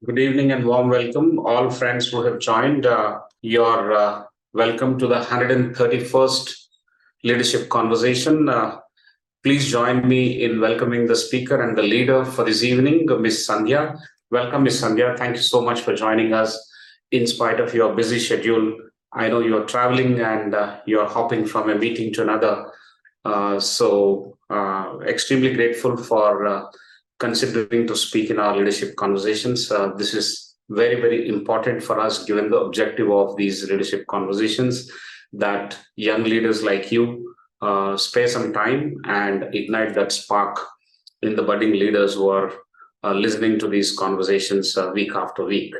Good evening and warm welcome, all friends who have joined. You're welcome to the 131st Leadership Conversation. Please join me in welcoming the speaker and the leader for this evening, Ms. Sandhya. Welcome, Ms. Sandhya. Thank you so much for joining us in spite of your busy schedule. I know you're traveling and you're hopping from a meeting to another. Extremely grateful for considering to speak in our leadership conversations. This is very, very important for us, given the objective of these leadership conversations, that young leaders like you spare some time and ignite that spark in the budding leaders who are listening to these conversations week after week.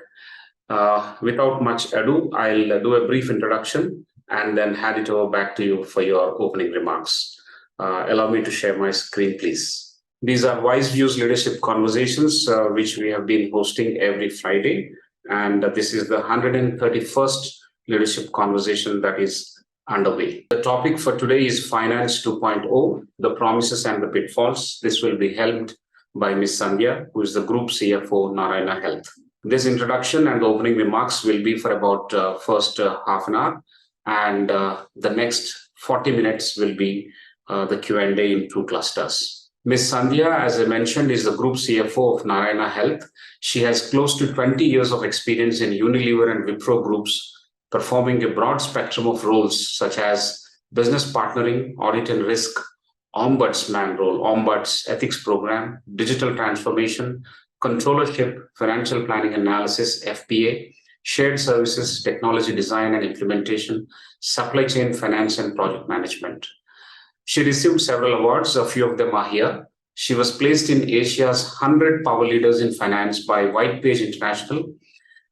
Without much ado, I'll do a brief introduction and then hand it over back to you for your opening remarks. Allow me to share my screen, please. These are WiseViews leadership conversations, which we have been hosting every Friday. And this is the 131st leadership conversation that is underway. The topic for today is Finance 2.0, the promises and the pitfalls. This will be held by Ms. Sandhya, who is the Group CFO, Narayana Health. This introduction and the opening remarks will be for about first half an hour. And the next 40 minutes will be the Q&A in two clusters. Ms. Sandhya, as I mentioned, is the Group CFO of Narayana Health. She has close to 20 years of experience in Unilever and Wipro groups, performing a broad spectrum of roles such as business partnering, audit and risk, ombudsman role, ombuds, ethics program, digital transformation, controllership, financial planning analysis, FPA, shared services, technology design and implementation, supply chain finance and project management. She received several awards. A few of them are here. She was placed in Asia's 100 Power Leaders in Finance by Whitepage International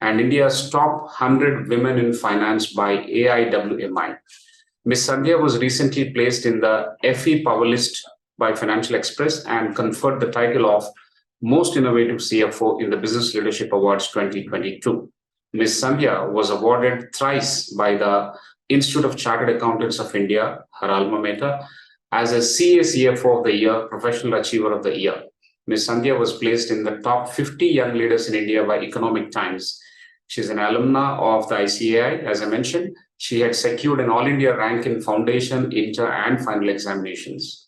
and India's top 100 Women in Finance by AIWMI. Ms. Sandhya was recently placed in the FE Power List by Financial Express and conferred the title of Most Innovative CFO in the Business Leadership Awards 2022. Ms. Sandhya was awarded thrice by the Institute of Chartered Accountants of India, her alma mater, as a CA CFO of the Year, Professional Achiever of the Year. Ms. Sandhya was placed in the top 50 young leaders in India by Economic Times. She's an alumna of the ICFAI, as I mentioned. She had secured an All India rank in Foundation, Inter, and Final examinations.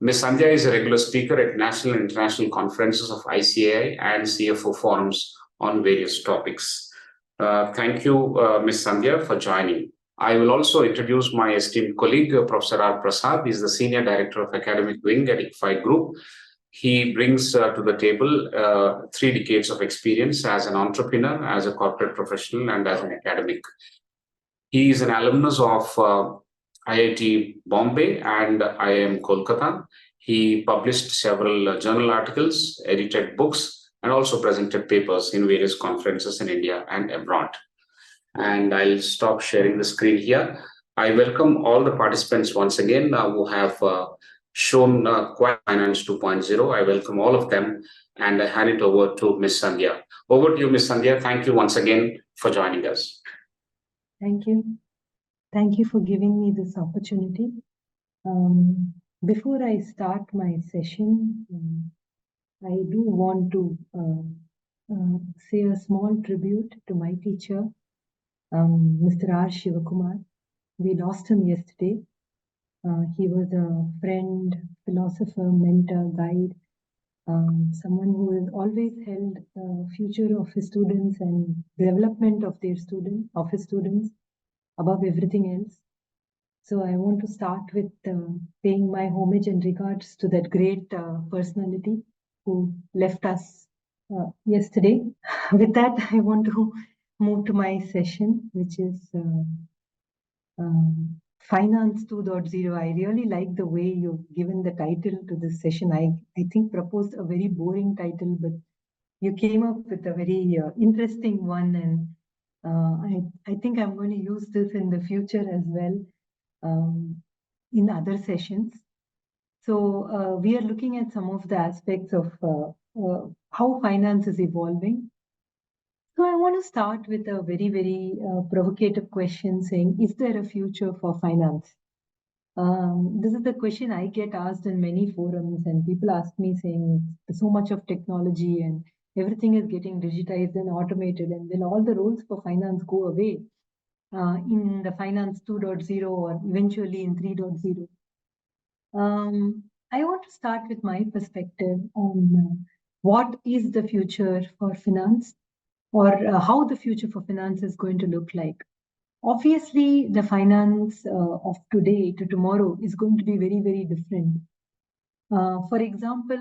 Ms. Sandhya is a regular speaker at national and international conferences of ICFAI and CFO forums on various topics. Thank you, Ms. Sandhya, for joining. I will also introduce my esteemed colleague, Professor Prasad. He is the Senior Director of Academic Wing at ICFAI Group. He brings to the table 3 decades of experience as an entrepreneur, as a corporate professional, and as an academic. He is an alumnus of IIT Bombay and IIM Kolkata. He published several journal articles, edited books, and also presented papers in various conferences in India and abroad. And I'll stop sharing the screen here. I welcome all the participants once again who have shown quite Finance 2.0. I welcome all of them and I hand it over to Ms. Sandhya. Over to you, Ms. Sandhya. Thank you once again for joining us. Thank you. Thank you for giving me this opportunity. Before I start my session, I do want to say a small tribute to my teacher, Mr. R. Shivakumar. We lost him yesterday. He was a friend, philosopher, mentor, guide, someone who has always held the future of his students and development of his students above everything else. So I want to start with paying my homage and regards to that great personality who left us yesterday. With that, I want to move to my session, which is Finance 2.0. I really like the way you've given the title to this session. I think proposed a very boring title, but you came up with a very interesting one, and I think I'm going to use this in the future as well in other sessions. So we are looking at some of the aspects of how finance is evolving. So I want to start with a very, very provocative question saying, is there a future for finance? This is the question I get asked in many forums, and people ask me saying so much of technology and everything is getting digitized and automated, and will all the roles for finance go away in the finance 2.0 or eventually in 3.0? I want to start with my perspective on what is the future for finance, or how the future for finance is going to look like. Obviously, the finance of today to tomorrow is going to be very, very different. For example,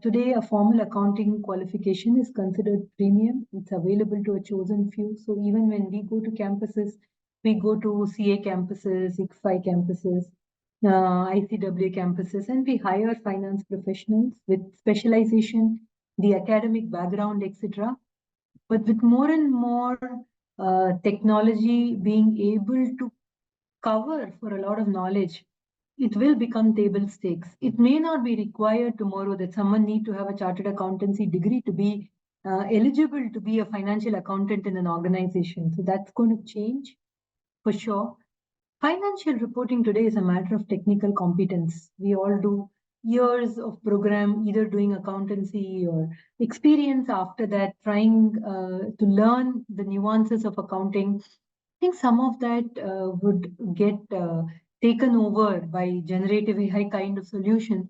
today a formal accounting qualification is considered premium. It's available to a chosen few. So even when we go to campuses, we go to CA campuses, ICFAI campuses, ICWA campuses, and we hire finance professionals with specialization, the academic background, etc. But with more and more technology being able to cover for a lot of knowledge, it will become table stakes. It may not be required tomorrow that someone need to have a chartered accountancy degree to be eligible to be a financial accountant in an organization. So that's going to change for sure. Financial reporting today is a matter of technical competence. We all do years of program, either doing accountancy or experience after that, trying to learn the nuances of accounting. I think some of that would get taken over by generative AI kind of solution.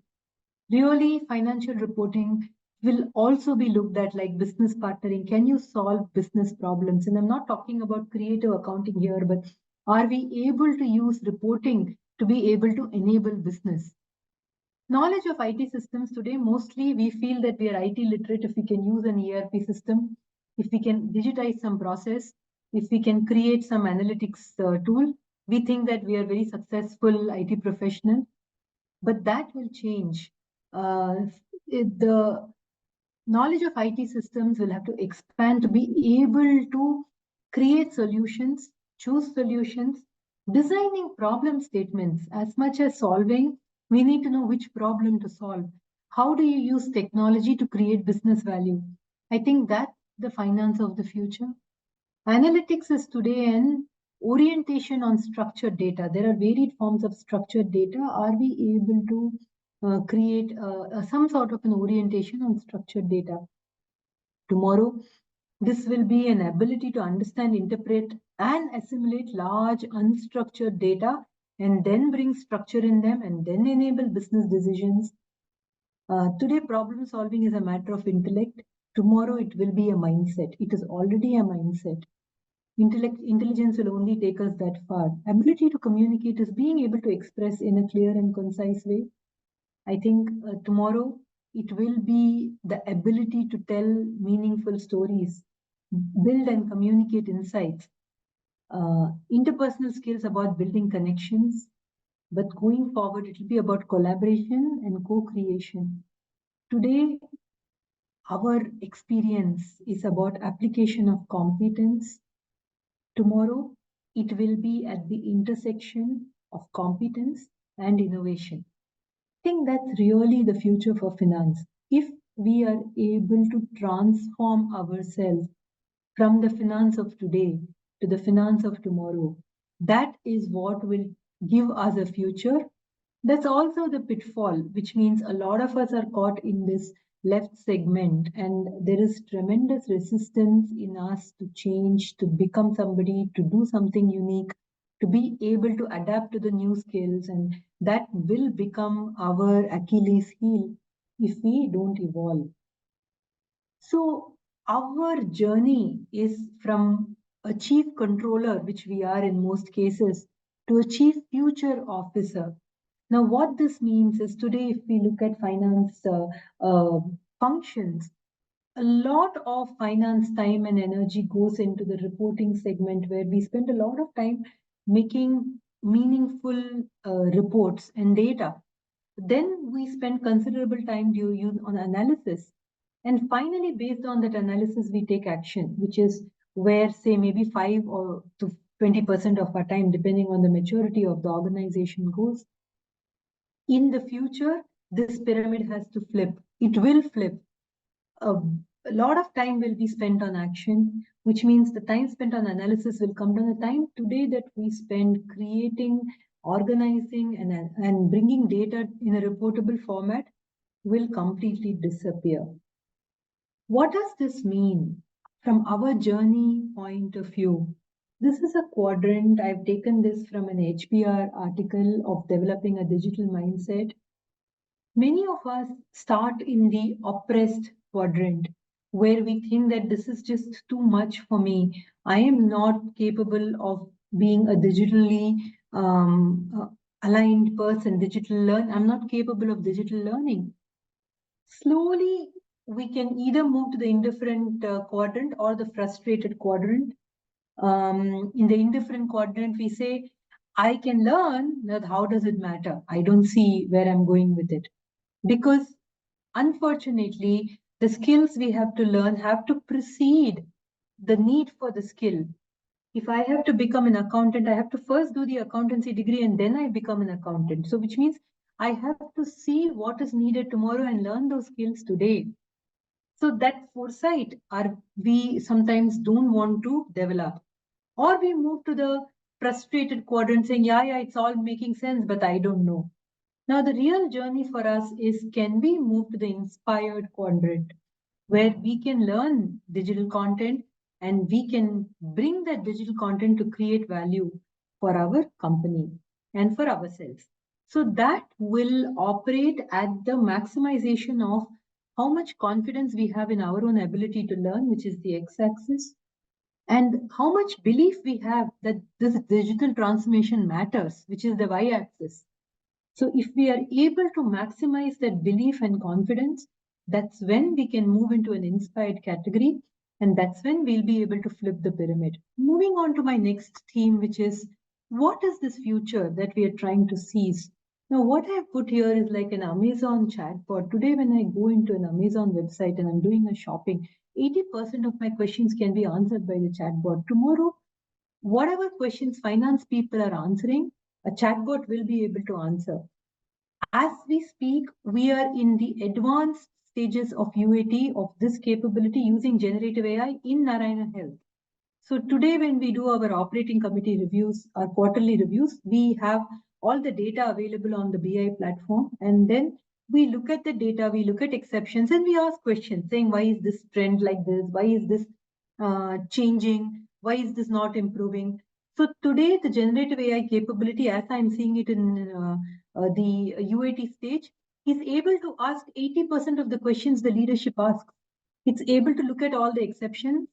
Really, financial reporting will also be looked at like business partnering. Can you solve business problems? And I'm not talking about creative accounting here, but are we able to use reporting to be able to enable business? Knowledge of IT systems today, mostly we feel that we are IT literate if we can use an ERP system, if we can digitize some process, if we can create some analytics tool, we think that we are very successful IT professional. But that will change. The knowledge of IT systems will have to expand to be able to create solutions, choose solutions, designing problem statements. As much as solving, we need to know which problem to solve. How do you use technology to create business value? I think that's the finance of the future. Analytics is today an orientation on structured data. There are varied forms of structured data. Are we able to create some sort of an orientation on structured data? Tomorrow, this will be an ability to understand, interpret, and assimilate large unstructured data and then bring structure in them and then enable business decisions. Today, problem solving is a matter of intellect. Tomorrow, it will be a mindset. It is already a mindset. Intelligence will only take us that far. Ability to communicate is being able to express in a clear and concise way. I think tomorrow it will be the ability to tell meaningful stories, build and communicate insights. Interpersonal skills about building connections, but going forward it will be about collaboration and co-creation. Today, our experience is about application of competence. Tomorrow, it will be at the intersection of competence and innovation. I think that's really the future for finance. If we are able to transform ourselves from the finance of today to the finance of tomorrow, that is what will give us a future. That's also the pitfall, which means a lot of us are caught in this left segment, and there is tremendous resistance in us to change, to become somebody, to do something unique, to be able to adapt to the new skills, and that will become our Achilles heel if we don't evolve. So our journey is from a chief controller, which we are in most cases, to a chief future officer. Now, what this means is today, if we look at finance functions, a lot of finance time and energy goes into the reporting segment, where we spend a lot of time making meaningful reports and data. Then we spend considerable time on analysis. And finally, based on that analysis, we take action, which is where, say, maybe 5 or to 20% of our time, depending on the maturity of the organization, goes. In the future, this pyramid has to flip. It will flip. A lot of time will be spent on action, which means the time spent on analysis will come down. The time today that we spend creating, organizing, and bringing data in a reportable format will completely disappear. What does this mean from our journey point of view? This is a quadrant. I've taken this from an HBR article of developing a digital mindset. Many of us start in the oppressed quadrant where we think that this is just too much for me. I am not capable of being a digitally aligned person, I'm not capable of digital learning. Slowly, we can either move to the indifferent quadrant or the frustrated quadrant. In the indifferent quadrant, we say, I can learn, but how does it matter? I don't see where I'm going with it. Because unfortunately, the skills we have to learn have to precede the need for the skill. If I have to become an accountant, I have to first do the accountancy degree and then I become an accountant. So which means I have to see what is needed tomorrow and learn those skills today. So that foresight we sometimes don't want to develop. Or we move to the frustrated quadrant saying, yeah, it's all making sense, but I don't know. Now, the real journey for us is, can we move to the inspired quadrant where we can learn digital content and we can bring that digital content to create value for our company and for ourselves. So that will operate at the maximization of how much confidence we have in our own ability to learn, which is the x-axis, and how much belief we have that this digital transformation matters, which is the y-axis. So if we are able to maximize that belief and confidence, that's when we can move into an inspired category, and that's when we'll be able to flip the pyramid. Moving on to my next theme, which is, what is this future that we are trying to seize? Now, what I've put here is like an Amazon chatbot. Today, when I go into an Amazon website and I'm doing a shopping, 80% of my questions can be answered by the chatbot. Tomorrow, whatever questions finance people are answering, a chatbot will be able to answer. As we speak, we are in the advanced stages of UAT of this capability using generative AI in Narayana Health. So today when we do our operating committee reviews, our quarterly reviews, we have all the data available on the BI platform, and then we look at the data, we look at exceptions, and we ask questions saying, why is this trend like this? Why is this changing? Why is this not improving? So today the generative AI capability, as I'm seeing it in the UAT stage, is able to ask 80% of the questions the leadership asks. It's able to look at all the exceptions,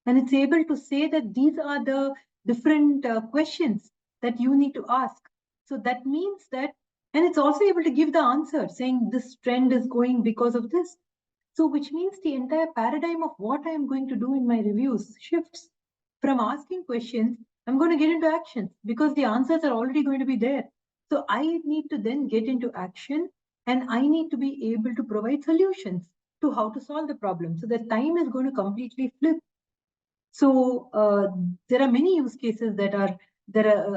and it's able to say that these are the different questions that you need to ask. So that means that, and it's also able to give the answer saying this trend is going because of this. So which means the entire paradigm of what I am going to do in my reviews shifts from asking questions. I'm going to get into actions because the answers are already going to be there. So I need to then get into action, and I need to be able to provide solutions to how to solve the problem. So the time is going to completely flip. So there are many use cases that are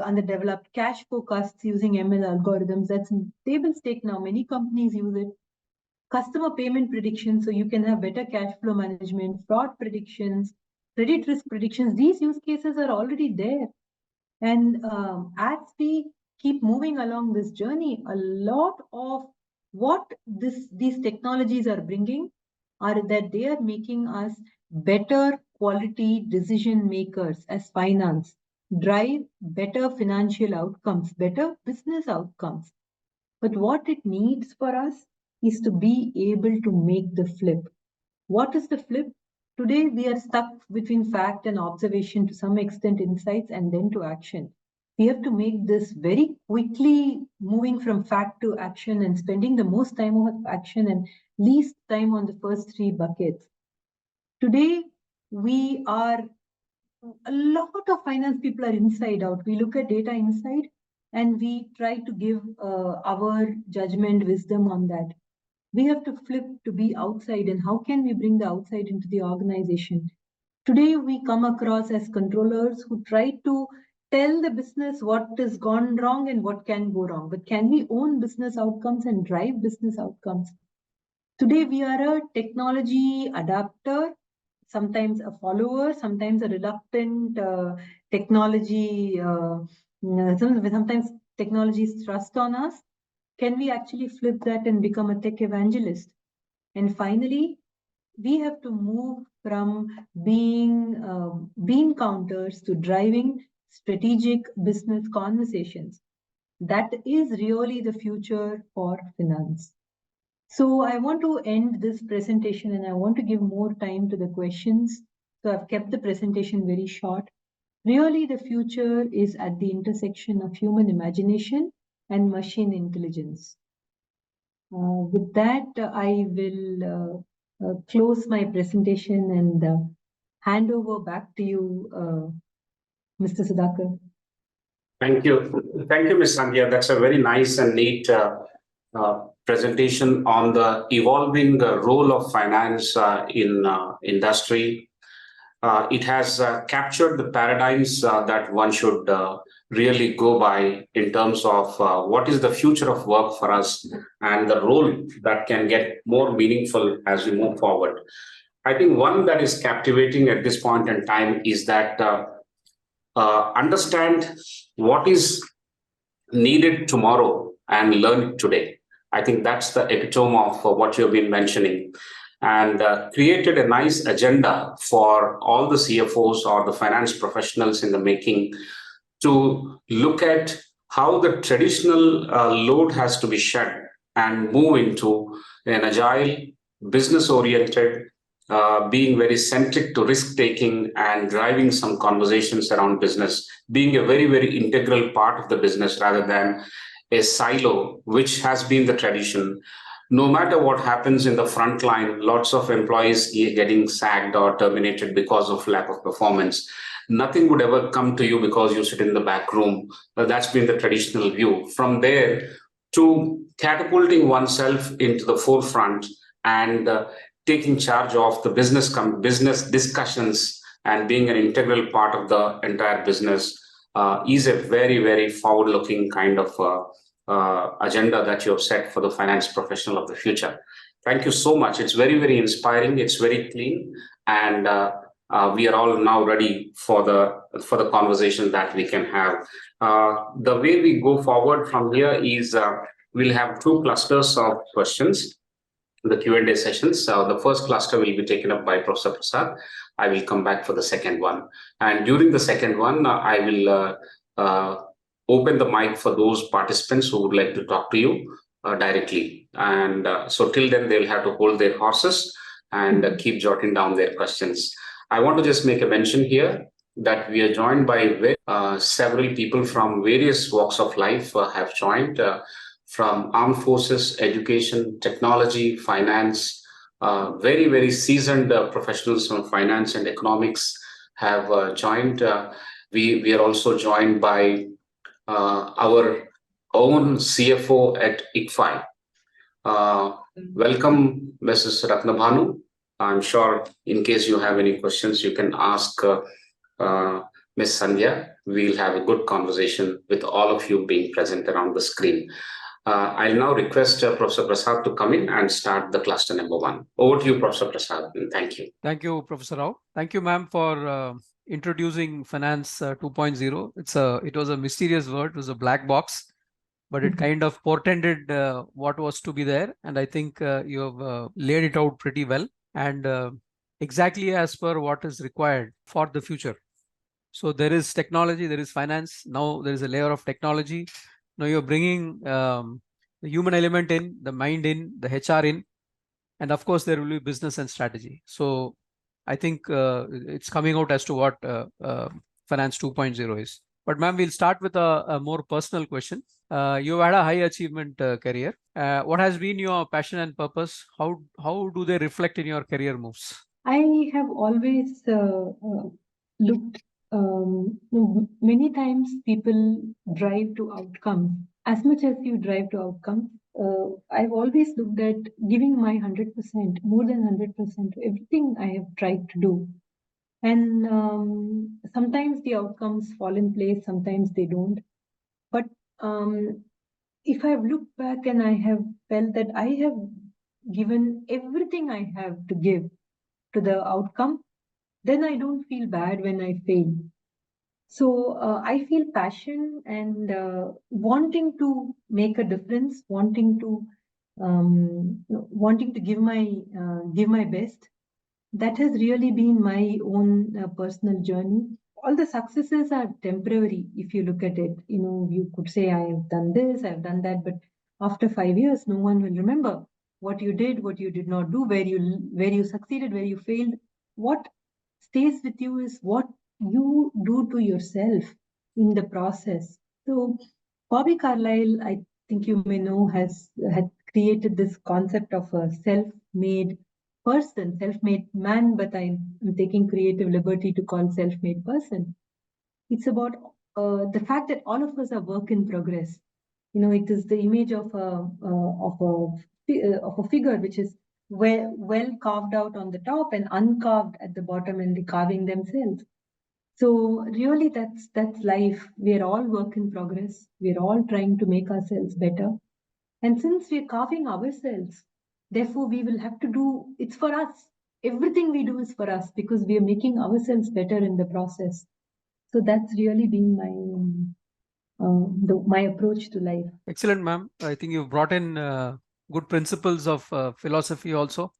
underdeveloped. Cash forecasts using ML algorithms, that's table stake now. Many companies use it. Customer payment predictions, so you can have better cash flow management, fraud predictions, credit risk predictions. These use cases are already there. And as we keep moving along this journey, a lot of what these technologies are bringing are that they are making us better quality decision makers as finance, drive better financial outcomes, better business outcomes. But what it needs for us is to be able to make the flip. What is the flip? Today, we are stuck between fact and observation, to some extent insights, and then to action. We have to make this very quickly, moving from fact to action and spending the most time on action and least time on the first three buckets. Today, a lot of finance people are inside out. We look at data inside and we try to give our judgment, wisdom on that. We have to flip to be outside, and how can we bring the outside into the organization? Today, we come across as controllers who try to tell the business what has gone wrong and what can go wrong. But can we own business outcomes and drive business outcomes? Today, we are a technology adapter, sometimes a follower, sometimes a reluctant technology. Sometimes technology is thrust on us. Can we actually flip that and become a tech evangelist? And finally, we have to move from being bean counters to driving strategic business conversations. That is really the future for finance. So I want to end this presentation and I want to give more time to the questions. So I've kept the presentation very short. Really, the future is at the intersection of human imagination and machine intelligence. With that, I will close my presentation and hand over back to you, Mr. Sudhakar. Thank you. Thank you, Ms. Sandhya. That's a very nice and neat presentation on the evolving role of finance in industry. It has captured the paradigms that one should really go by in terms of what is the future of work for us and the role that can get more meaningful as we move forward. I think one that is captivating at this point in time is that understand what is needed tomorrow and learn it today. I think that's the epitome of what you've been mentioning, and created a nice agenda for all the CFOs or the finance professionals in the making to look at how the traditional load has to be shed and move into an agile, business-oriented, being very centric to risk-taking and driving some conversations around business, being a very, very integral part of the business rather than a silo, which has been the tradition. No matter what happens in the front line, lots of employees getting sacked or terminated because of lack of performance. Nothing would ever come to you because you sit in the back room. That's been the traditional view. From there to catapulting oneself into the forefront and taking charge of the business discussions and being an integral part of the entire business is a very, very forward-looking kind of agenda that you have set for the finance professional of the future. Thank you so much. It's very, very inspiring. It's very clean, and we are all now ready for the conversation that we can have. The way we go forward from here is we'll have two clusters of questions, the Q&A sessions. The first cluster will be taken up by Professor Prasad. I will come back for the second one. And during the second one, I will open the mic for those participants who would like to talk to you directly. And so till then, they'll have to hold their horses and keep jotting down their questions. I want to just make a mention here that we are joined by several people from various walks of life have joined. From armed forces, education, technology, finance, very, very seasoned professionals from finance and economics have joined. We are also joined by our own CFO at ICFAI. Welcome, Mrs. Ratnabhanu. I'm sure in case you have any questions, you can ask Ms. Sandhya. We'll have a good conversation with all of you being present around the screen. I'll now request Professor Prasad to come in and start the cluster number one. Over to you, Professor Prasad. Thank you. Thank you, Professor Rao. Thank you, ma'am, for introducing Finance 2.0. It was a mysterious word. It was a black box, but it kind of portended what was to be there. And I think you have laid it out pretty well and exactly as per what is required for the future. So there is technology, there is finance. Now there is a layer of technology. Now you're bringing the human element in, the mind in, the HR in, and of course there will be business and strategy. So I think it's coming out as to what Finance 2.0 is. But ma'am, we'll start with a more personal question. You've had a high achievement career. What has been your passion and purpose? How do they reflect in your career moves? I have always looked, many times people drive to outcomes. As much as you drive to outcomes, I've always looked at giving my 100%, more than 100% to everything I have tried to do. And sometimes the outcomes fall in place, sometimes they don't. But if I've looked back and I have felt that I have given everything I have to give to the outcome, then I don't feel bad when I fail. So I feel passion and wanting to make a difference, wanting to give my best. that has really been my own personal journey. All the successes are temporary if you look at it. You could say, I have done this, I've done that, but after 5 years, no one will remember what you did, what you did not do, where you succeeded, where you failed. What stays with you is what you do to yourself in the process. So Bobby Carlyle, I think you may know, had created this concept of a self-made person, self-made man, but I'm taking creative liberty to call self-made person. It's about the fact that all of us are work in progress. It is the image of a figure which is well carved out on the top and uncarved at the bottom, and the carving themselves. So really, that's life. We are all work in progress. We are all trying to make ourselves better. And since we are carving ourselves, therefore we will have to do, it's for us. Everything we do is for us because we are making ourselves better in the process. So that's really been my approach to life. Excellent, ma'am. I think you've brought in good principles of philosophy also.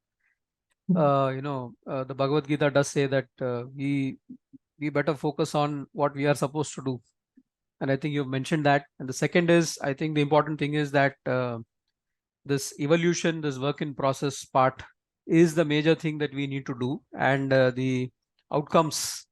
The Bhagavad Gita does say that we better focus on what we are supposed to do. And I think you've mentioned that. And the second is, I think the important thing is that this evolution, this work in process part is the major thing that we need to do. And the outcomes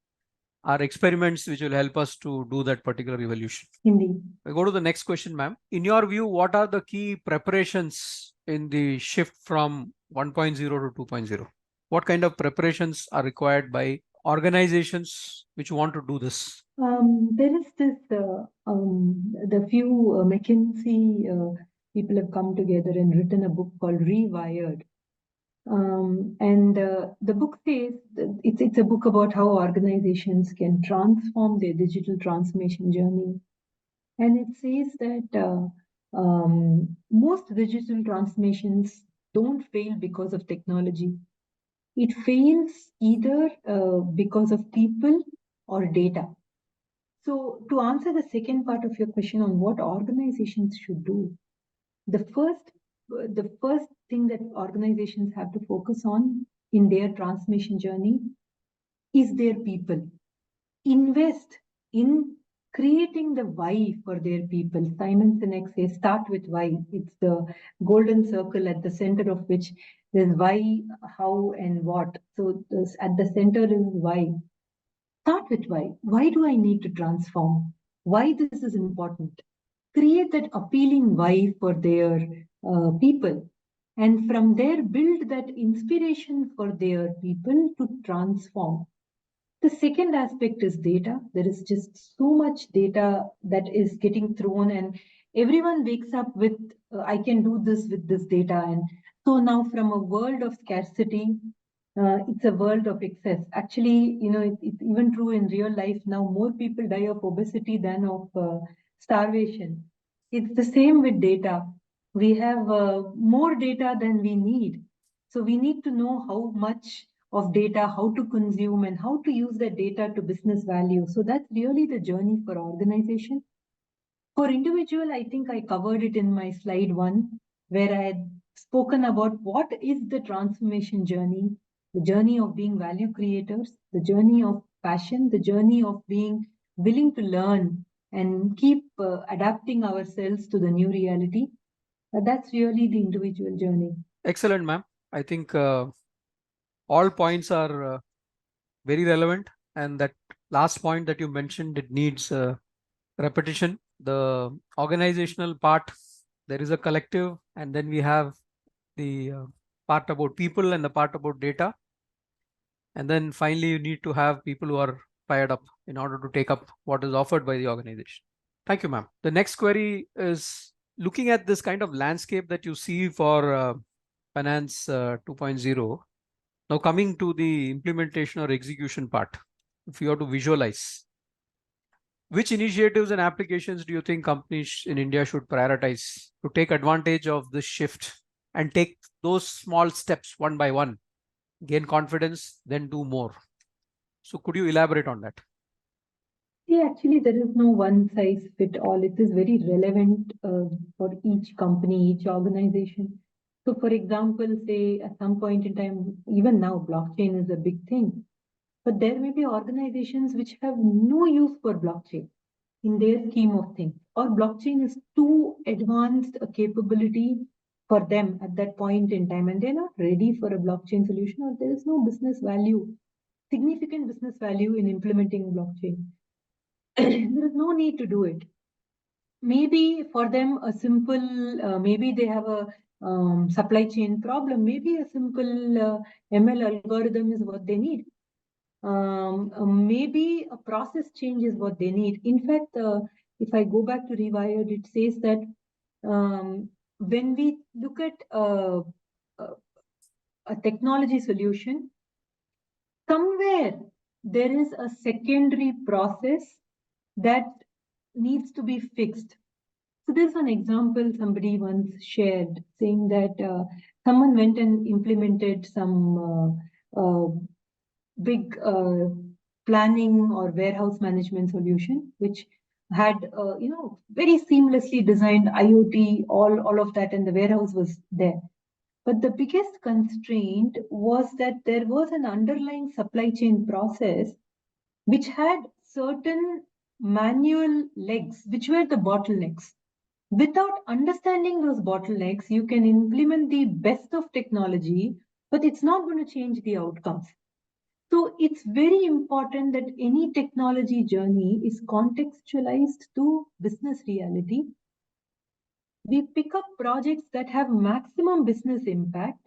are experiments which will help us to do that particular evolution. Indeed. We go to the next question, ma'am. In your view, what are the key preparations in the shift from 1.0 to 2.0? What kind of preparations are required by organizations which want to do this? There is this, the few McKinsey people have come together and written a book called Rewired. And the book says it's a book about how organizations can transform their digital transformation journey. And it says that most digital transformations don't fail because of technology. It fails either because of people or data. So to answer the second part of your question on what organizations should do, the first thing that organizations have to focus on in their transformation journey is their people. Invest in creating the why for their people. Simon Sinek says, start with why. It's the golden circle at the center of which there's why, how, and what. So at the center is why. Start with why. Why do I need to transform? Why this is important? Create that appealing why for their people. And from there, build that inspiration for their people to transform. The second aspect is data. There is just so much data that is getting thrown, and everyone wakes up with, I can do this with this data. And so now, from a world of scarcity, it's a world of excess. Actually, it's even true in real life now. More people die of obesity than of starvation. It's the same with data. We have more data than we need. So we need to know how much of data, how to consume, and how to use that data to business value. So that's really the journey for organization. For individual, I think I covered it in my slide 1, where I had spoken about what is the transformation journey, the journey of being value creators, the journey of passion, the journey of being willing to learn and keep adapting ourselves to the new reality. That's really the individual journey. Excellent, ma'am. I think all points are very relevant, and that last point that you mentioned, it needs repetition. The organizational part, there is a collective, and then we have the part about people and the part about data. And then finally, you need to have people who are fired up in order to take up what is offered by the organization. Thank you, ma'am. The next query is looking at this kind of landscape that you see for Finance 2.0. Now coming to the implementation or execution part, if you have to visualize, which initiatives and applications do you think companies in India should prioritize to take advantage of this shift and take those small steps one by one, gain confidence, then do more? So could you elaborate on that? Yeah, actually, there is no one size fit all. It is very relevant for each company, each organization. So for example, say at some point in time, even now, blockchain is a big thing, but there may be organizations which have no use for blockchain in their scheme of things, or blockchain is too advanced a capability for them at that point in time, and they're not ready for a blockchain solution, or there is no business value, significant business value in implementing blockchain. There is no need to do it. Maybe for them a simple, maybe they have a supply chain problem, maybe a simple ML algorithm is what they need. Maybe a process change is what they need. In fact, if I go back to Rewired, it says that when we look at a technology solution, somewhere there is a secondary process that needs to be fixed. So there's an example somebody once shared saying that someone went and implemented some big planning or warehouse management solution, which had very seamlessly designed IoT, all of that, and the warehouse was there. But the biggest constraint was that there was an underlying supply chain process which had certain manual legs, which were the bottlenecks. Without understanding those bottlenecks, you can implement the best of technology, but it's not going to change the outcomes. So it's very important that any technology journey is contextualized to business reality. We pick up projects that have maximum business impact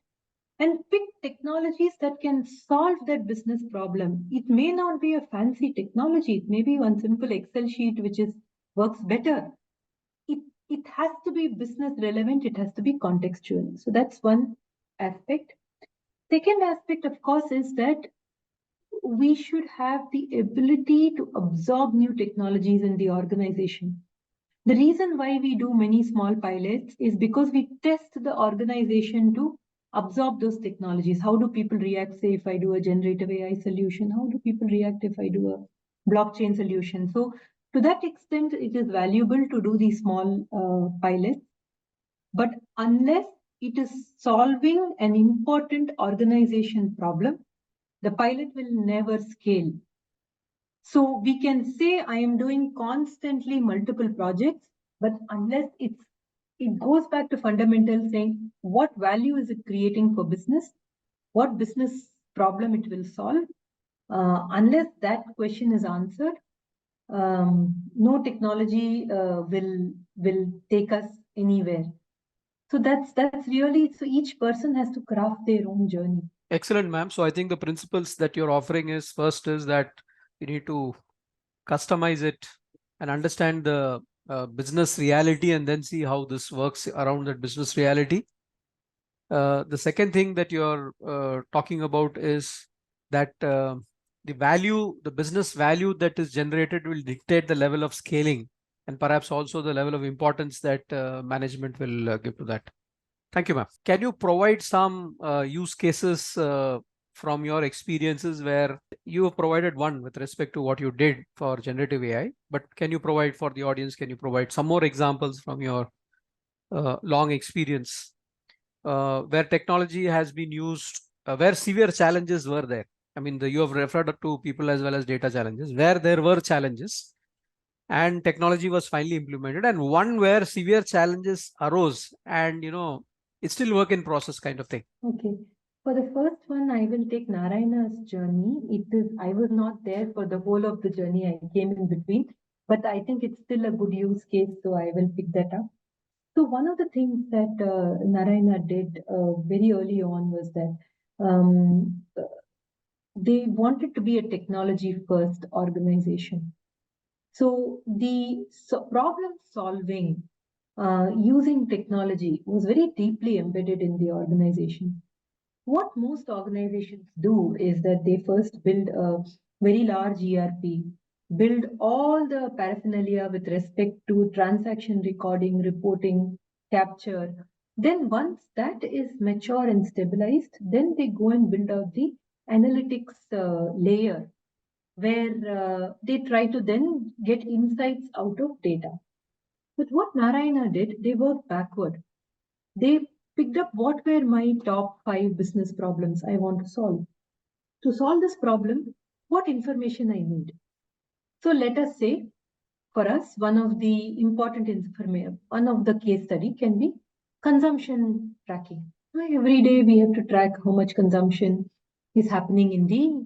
and pick technologies that can solve that business problem. It may not be a fancy technology. It may be one simple Excel sheet which works better. It has to be business relevant. It has to be contextual. So that's one aspect. Second aspect, of course, is that we should have the ability to absorb new technologies in the organization. The reason why we do many small pilots is because we test the organization to absorb those technologies. How do people react, say, if I do a generative AI solution? How do people react if I do a blockchain solution? So to that extent, it is valuable to do these small pilots. But unless it is solving an important organization problem, the pilot will never scale. So we can say I am doing constantly multiple projects, but unless it goes back to fundamentals, saying what value is it creating for business, what business problem it will solve, unless that question is answered, no technology will take us anywhere. So that's really, so each person has to craft their own journey. Excellent, ma'am. So I think the principles that you're offering is, first is that you need to customize it and understand the business reality, and then see how this works around that business reality. The second thing that you're talking about is that the business value that is generated will dictate the level of scaling, and perhaps also the level of importance that management will give to that. Thank you, ma'am. Can you provide some use cases from your experiences where you have provided one with respect to what you did for generative AI, but can you provide for the audience, can you provide some more examples from your long experience where technology has been used, where severe challenges were there? I mean, you have referred to people as well as data challenges, where there were challenges and technology was finally implemented, and one where severe challenges arose and it's still work in process kind of thing. Okay. For the first one, I will take Narayana's journey. I was not there for the whole of the journey. I came in between, but I think it's still a good use case, so I will pick that up. So one of the things that Narayana did very early on was that they wanted to be a technology-first organization. So the problem solving using technology was very deeply embedded in the organization. What most organizations do is that they first build a very large ERP, build all the paraphernalia with respect to transaction recording, reporting, capture. Then once that is mature and stabilized, then they go and build out the analytics layer, where they try to then get insights out of data. But what Narayana did, they worked backward. They picked up what were my top 5 business problems I want to solve. To solve this problem, what information I need. So let us say, for us, one of the important information, one of the case study can be consumption tracking. Every day we have to track how much consumption is happening in the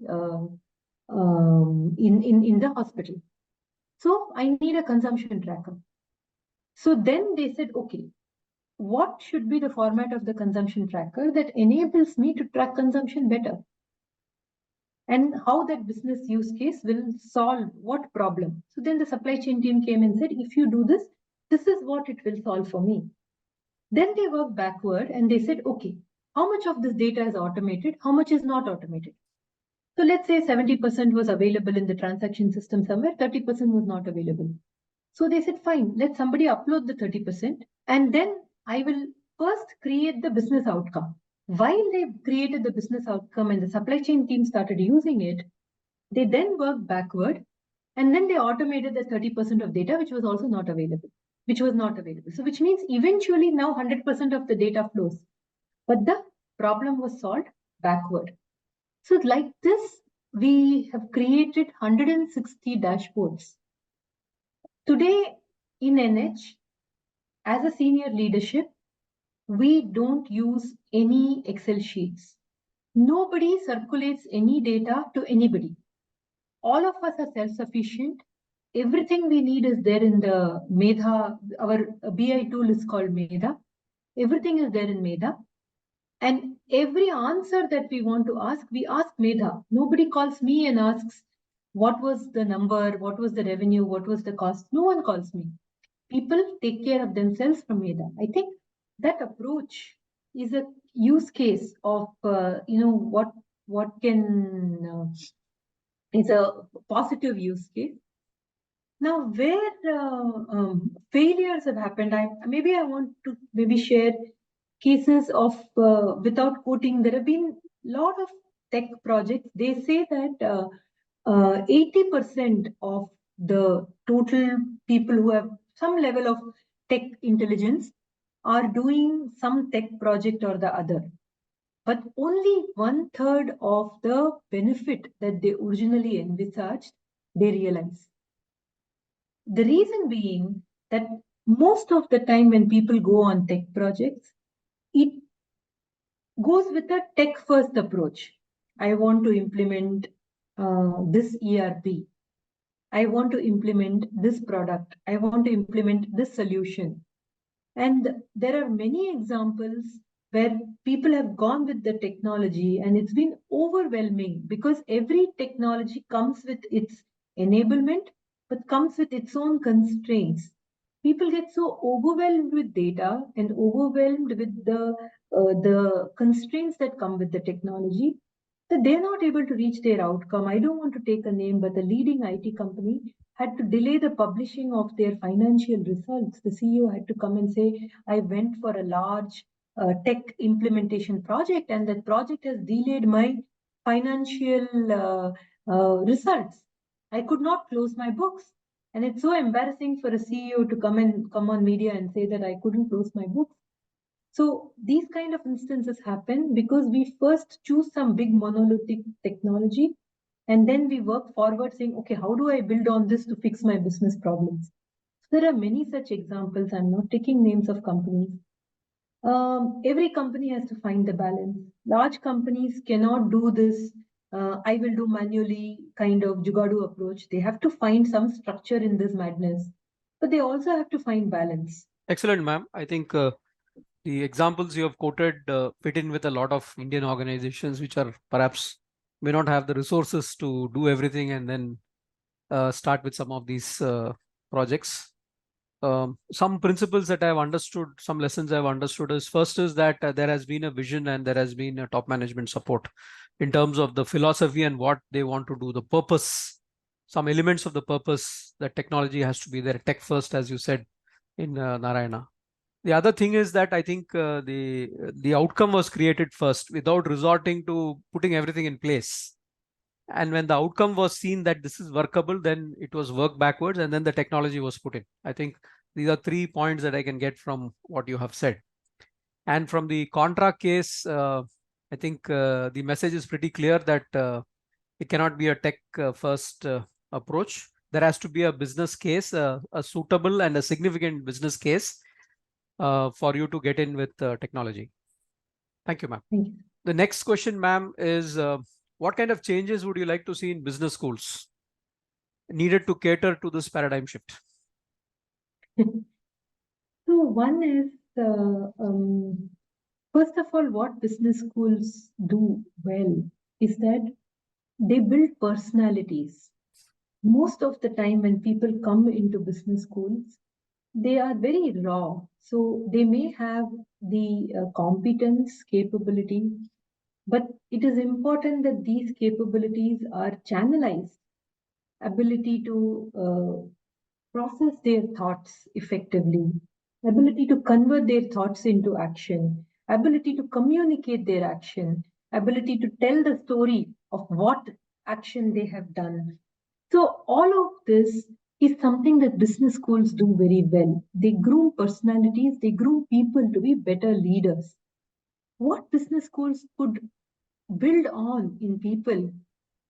in the hospital. So I need a consumption tracker. So then they said, okay, what should be the format of the consumption tracker that enables me to track consumption better? And how that business use case will solve what problem. So then the supply chain team came and said, if you do this, this is what it will solve for me. Then they worked backward and they said, okay, how much of this data is automated? How much is not automated? So let's say 70% was available in the transaction system somewhere, 30% was not available. So they said, fine, let somebody upload the 30% and then I will first create the business outcome. While they created the business outcome and the supply chain team started using it, they then worked backward and then they automated the 30% of data which was also not available, So which means eventually now 100% of the data flows. But the problem was solved backward. So like this, we have created 160 dashboards. Today in NH, as a senior leadership, we don't use any Excel sheets. Nobody circulates any data to anybody. All of us are self-sufficient. Everything we need is there in the Medha. Our BI tool is called Medha. Everything is there in Medha. And every answer that we want to ask, we ask Medha. Nobody calls me and asks, what was the number? What was the revenue? What was the cost? No one calls me. People take care of themselves from Medha. I think that approach is a use case of, what can, is a positive use case. Now, where failures have happened, I want to share cases of, without quoting, there have been a lot of tech projects. They say that 80% of the total people who have some level of tech intelligence are doing some tech project or the other. But only 1/3 of the benefit that they originally envisaged, they realize. The reason being that most of the time when people go on tech projects, it goes with a tech first approach. I want to implement this ERP. I want to implement this product. I want to implement this solution. And there are many examples where people have gone with the technology and it's been overwhelming because every technology comes with its enablement, but comes with its own constraints. People get so overwhelmed with data and overwhelmed with the constraints that come with the technology that they're not able to reach their outcome. I don't want to take a name, but the leading IT company had to delay the publishing of their financial results. The CEO had to come and say, I went for a large tech implementation project and that project has delayed my financial results. I could not close my books. And it's so embarrassing for a CEO to come on media and say that I couldn't close my books. So these kind of instances happen because we first choose some big monolithic technology and then we work forward saying, okay, how do I build on this to fix my business problems? So there are many such examples. I'm not taking names of companies. Every company has to find the balance. Large companies cannot do this. I will do manually kind of jugadu approach. They have to find some structure in this madness, but they also have to find balance. Excellent, ma'am. I think the examples you have quoted fit in with a lot of Indian organizations which are perhaps may not have the resources to do everything and then start with some of these projects. Some principles that I've understood, some lessons I've understood is first is that there has been a vision and there has been a top management support in terms of the philosophy and what they want to do, the purpose, some elements of the purpose that technology has to be there, tech first, as you said in Narayana. The other thing is that I think the outcome was created first without resorting to putting everything in place. And when the outcome was seen that this is workable, then it was worked backwards and then the technology was put in. I think these are 3 points that I can get from what you have said. And from the contract case, I think the message is pretty clear that it cannot be a tech first approach. There has to be a business case, a suitable and a significant business case for you to get in with technology. Thank you, ma'am. Thank you. The next question, ma'am, is what kind of changes would you like to see in business schools needed to cater to this paradigm shift? So one is, first of all, what business schools do well is that they build personalities. Most of the time when people come into business schools, they are very raw. So they may have the competence, capability, but it is important that these capabilities are channelized, ability to process their thoughts effectively, ability to convert their thoughts into action, ability to communicate their action, ability to tell the story of what action they have done. So all of this is something that business schools do very well. They groom personalities, they groom people to be better leaders. What business schools could build on in people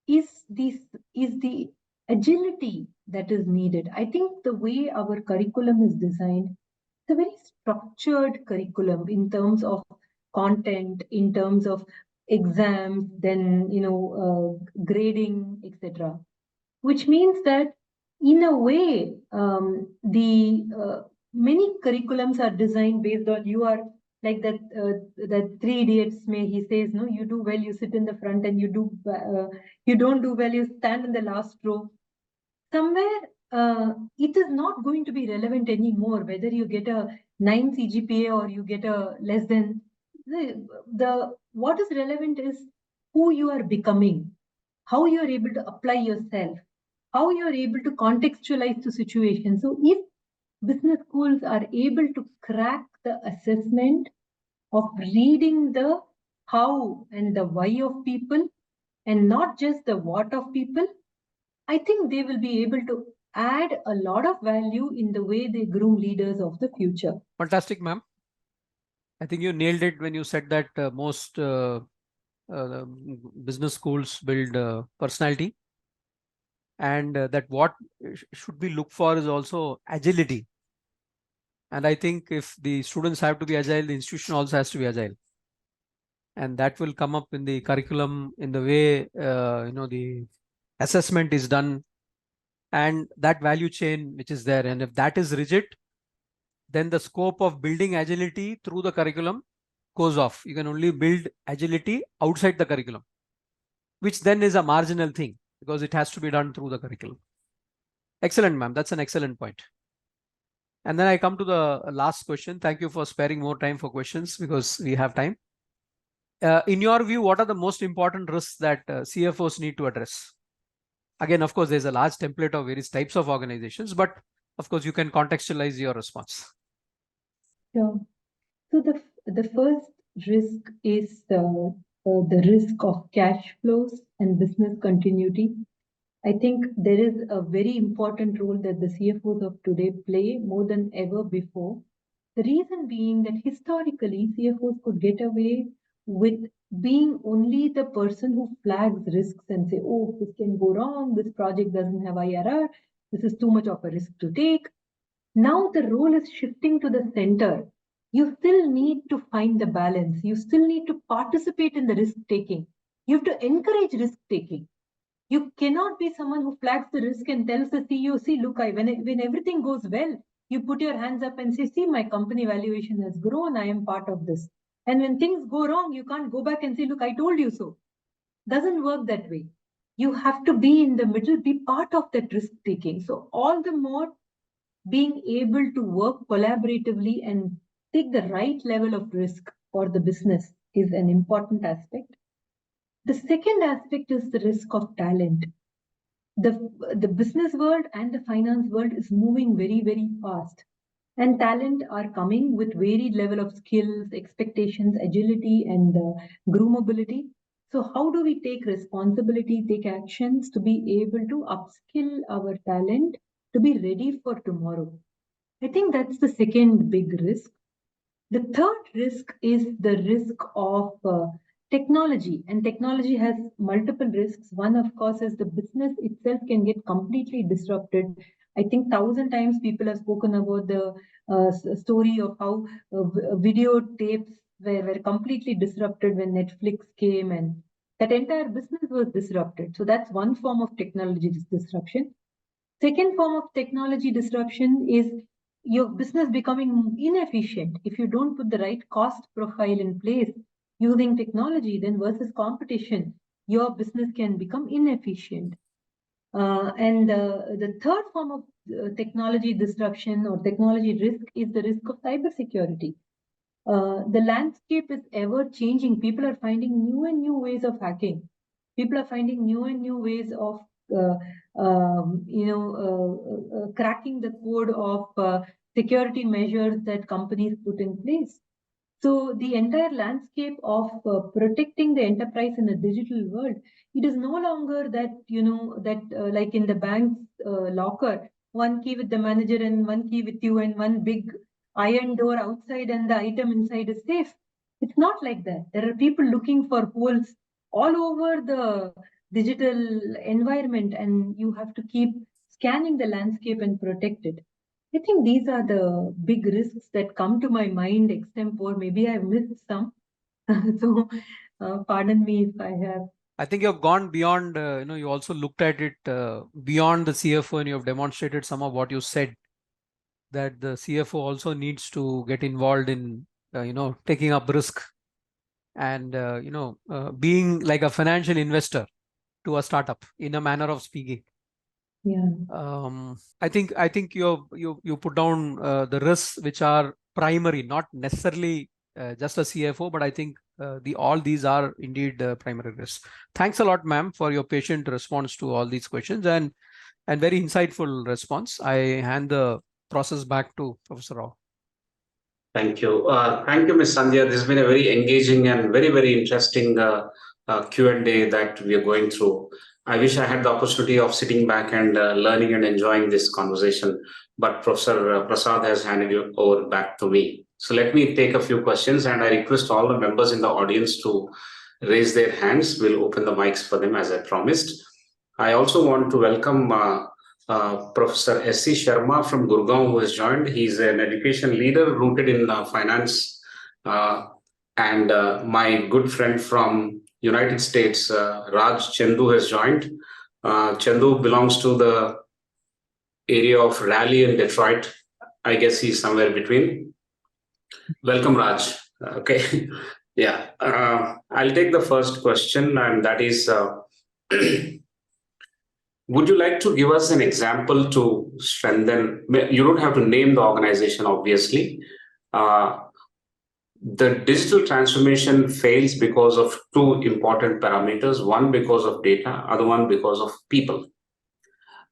is the agility that is needed. I think the way our curriculum is designed, it's a very structured curriculum in terms of content, in terms of exams, then grading, etc. Which means that in a way, the many curriculums are designed based on you are like that Three Idiots may he says, no, you do well, you sit in the front, and you don't do well, you stand in the last row. Somewhere it is not going to be relevant anymore whether you get a 9 CGPA or you get a less than. The what is relevant is who you are becoming, how you are able to apply yourself, how you are able to contextualize the situation. So if business schools are able to crack the assessment of reading the how and the why of people and not just the what of people, I think they will be able to add a lot of value in the way they groom leaders of the future. Fantastic, ma'am. I think you nailed it when you said that most business schools build personality, and that what should we look for is also agility. And I think if the students have to be agile, the institution also has to be agile. And that will come up in the curriculum, in the way the assessment is done, and that value chain which is there. And if that is rigid, then the scope of building agility through the curriculum goes off. You can only build agility outside the curriculum, which then is a marginal thing because it has to be done through the curriculum. Excellent, ma'am. That's an excellent point. And then I come to the last question. Thank you for sparing more time for questions because we have time. In your view, what are the most important risks that CFOs need to address? Again, of course, there's a large template of various types of organizations, but of course, you can contextualize your response. Sure. So the first risk is the risk of cash flows and business continuity. I think there is a very important role that the CFOs of today play more than ever before. The reason being that historically CFOs could get away with being only the person who flags risks and say, oh, this can go wrong, this project doesn't have IRR, this is too much of a risk to take. Now the role is shifting to the center. You still need to find the balance. You still need to participate in the risk taking. You have to encourage risk taking. You cannot be someone who flags the risk and tells the CEO, see, look, when everything goes well, you put your hands up and say, see, my company valuation has grown, I am part of this. And when things go wrong, you can't go back and say, look, I told you so. Doesn't work that way. You have to be in the middle, be part of that risk taking. So all the more being able to work collaboratively and take the right level of risk for the business is an important aspect. The second aspect is the risk of talent. The business world and the finance world is moving very, very fast. And talent are coming with varied level of skills, expectations, agility, and groomability. So how do we take responsibility, take actions to be able to upskill our talent to be ready for tomorrow? I think that's the second big risk. The third risk is the risk of technology, and technology has multiple risks. One, of course, is the business itself can get completely disrupted. I think 1,000 times people have spoken about the story of how videotapes were completely disrupted when Netflix came, and that entire business was disrupted. So that's one form of technology disruption. Second form of technology disruption is your business becoming inefficient. If you don't put the right cost profile in place using technology, then versus competition, your business can become inefficient. And the third form of technology disruption or technology risk is the risk of cybersecurity. The landscape is ever changing. People are finding new and new ways of hacking. People are finding new and new ways of cracking the code of security measures that companies put in place. So the entire landscape of protecting the enterprise in a digital world, it is no longer that, like in the bank's locker, one key with the manager and one key with you and one big iron door outside and the item inside is safe. It's not like that. There are people looking for holes all over the digital environment, and you have to keep scanning the landscape and protect it. I think these are the big risks that come to my mind extempore. Maybe I've missed some. So pardon me if I have. I think you've gone beyond, you also looked at it beyond the CFO, and you have demonstrated some of what you said, that the CFO also needs to get involved in, taking up risk and, being like a financial investor to a startup in a manner of speaking. Yeah. I think you put down the risks which are primary, not necessarily just a CFO, but I think all these are indeed primary risks. Thanks a lot, ma'am, for your patient response to all these questions and very insightful response. I hand the process back to Professor Rao. Thank you. Thank you, Ms. Sandhya. This has been a very engaging and very, very interesting Q&A that we are going through. I wish I had the opportunity of sitting back and learning and enjoying this conversation, but Professor Prasad has handed it over back to me. So let me take a few questions, and I request all the members in the audience to raise their hands. We'll open the mics for them as I promised. I also want to welcome Professor S.C. Sharma from Gurgaon, who has joined. He's an education leader rooted in finance, and my good friend from United States, Raj Chandu, has joined. Chandu belongs to the area of Raleigh and Detroit. I guess he's somewhere between. Welcome, Raj. Okay. Yeah. I'll take the first question, and that is, would you like to give us an example to strengthen? You don't have to name the organization, obviously. The digital transformation fails because of two important parameters, one because of data, other one because of people.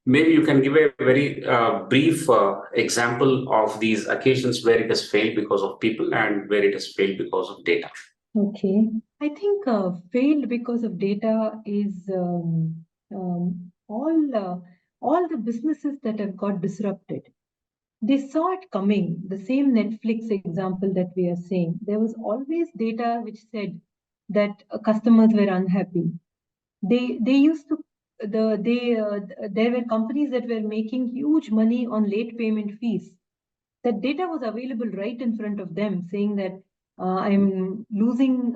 Maybe you can give a very brief example of these occasions where it has failed because of people and where it has failed because of data. Okay. I think failed because of data is all the businesses that have got disrupted. They saw it coming. The same Netflix example that we are saying, there was always data which said that customers were unhappy. They used to there were companies that were making huge money on late payment fees. That data was available right in front of them, saying that I'm losing,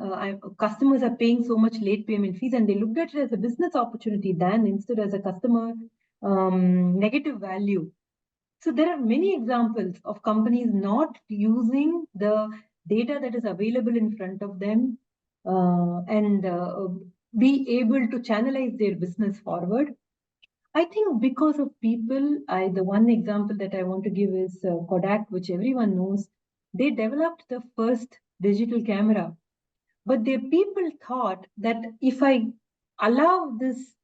customers are paying so much late payment fees, and they looked at it as a business opportunity than instead as a customer negative value. So there are many examples of companies not using the data that is available in front of them and be able to channelize their business forward. I think because of people, the one example that I want to give is Kodak, which everyone knows. They developed the first digital camera, but their people thought that if I allow this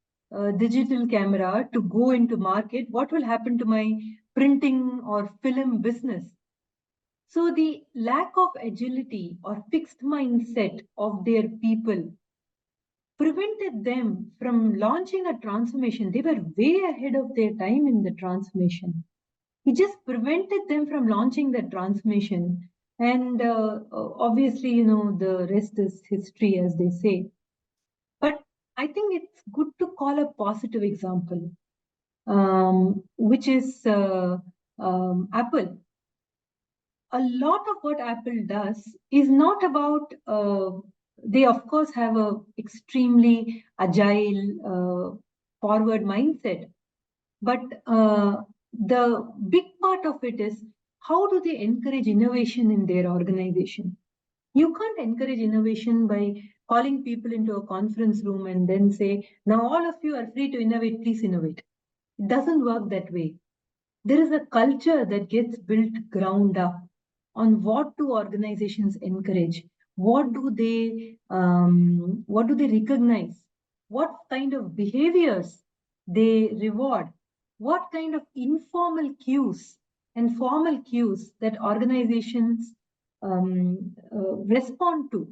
digital camera to go into market, what will happen to my printing or film business? So the lack of agility or fixed mindset of their people prevented them from launching a transformation. They were way ahead of their time in the transformation. It just prevented them from launching the transformation And obviously, you know, the rest is history, as they say. But I think it's good to call a positive example, which is Apple. A lot of what Apple does is not about, they of course have a extremely agile, forward mindset, but the big part of it is how do they encourage innovation in their organization? You can't encourage innovation by calling people into a conference room and then say, now all of you are free to innovate, please innovate. It doesn't work that way. There is a culture that gets built ground up on what do organizations encourage, what do they recognize, what kind of behaviors they reward, what kind of informal cues and formal cues that organizations respond to.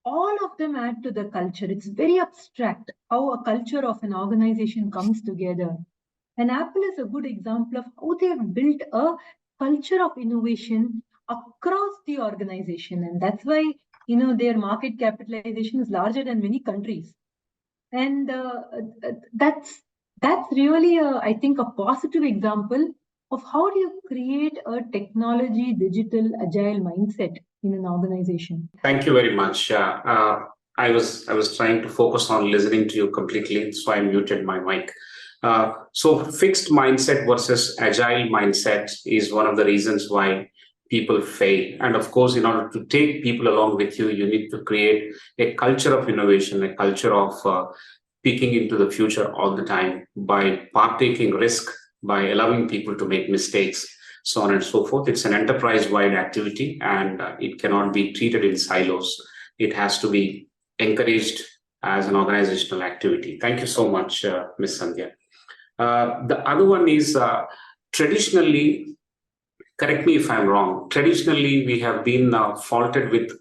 All of them add to the culture. It's very abstract how a culture of an organization comes together. And Apple is a good example of how they have built a culture of innovation across the organization. And that's why, you know, their market capitalization is larger than many countries. And that's really, I think, a positive example of how do you create a technology, digital, agile mindset in an organization. Thank you very much. I was trying to focus on listening to you completely, so I muted my mic. So fixed mindset versus agile mindset is one of the reasons why people fail. And of course, in order to take people along with you, you need to create a culture of innovation, a culture of peeking into the future all the time by partaking risk, by allowing people to make mistakes, so on and so forth. It's an enterprise-wide activity, and it cannot be treated in silos. It has to be encouraged as an organizational activity. Thank you so much, Ms. Sandhya. The other one is traditionally, correct me if I'm wrong, traditionally we have been faulted with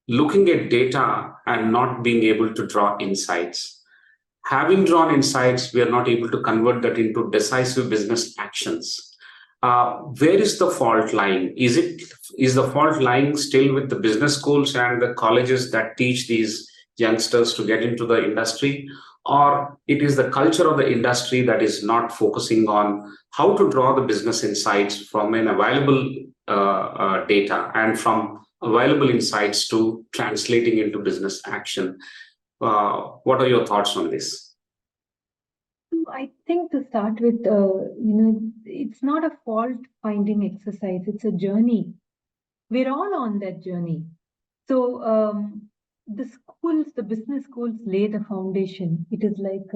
looking at data and not being able to draw insights. Having drawn insights, we are not able to convert that into decisive business actions. Where is the fault lying? Is the fault lying still with the business schools and the colleges that teach these youngsters to get into the industry? Or it is the culture of the industry that is not focusing on how to draw the business insights from an available data and from available insights to translating into business action? What are your thoughts on this? I think to start with, it's not a fault-finding exercise. It's a journey. We're all on that journey. So the schools, the business schools lay the foundation. It is like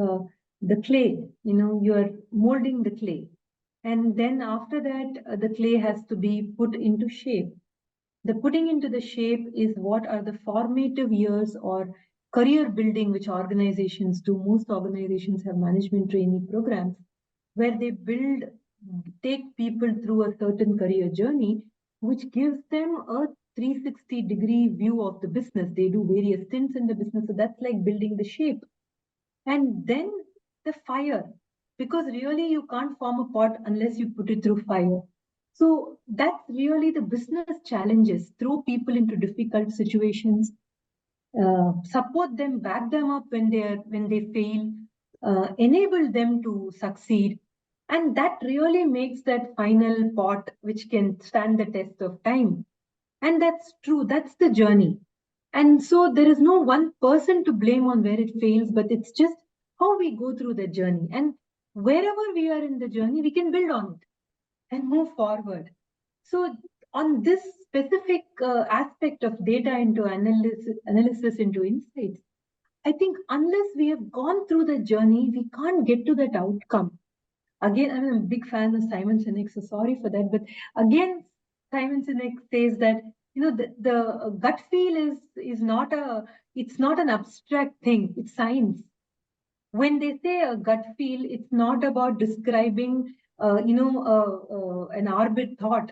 the clay, you're molding the clay. And then after that, the clay has to be put into shape. The putting into the shape is what are the formative years or career building which organizations do. Most organizations have management trainee programs where they take people through a certain career journey, which gives them a 360-degree view of the business. They do various stints in the business. So that's like building the shape. And then the fire, because really you can't form a pot unless you put it through fire. So that's really the business challenges. Throw people into difficult situations, support them, back them up when they fail, enable them to succeed. And that really makes that final pot which can stand the test of time. And that's true, that's the journey. And so there is no one person to blame on where it fails, but it's just how we go through the journey. And wherever we are in the journey, we can build on it and move forward. So on this specific aspect of data into analysis into insights, I think unless we have gone through the journey, we can't get to that outcome. Again, I'm a big fan of Simon Sinek, so sorry for that. But again, Simon Sinek says that the gut feel is not it's not an abstract thing, it's science. When they say a gut feel, it's not about describing an orbit thought,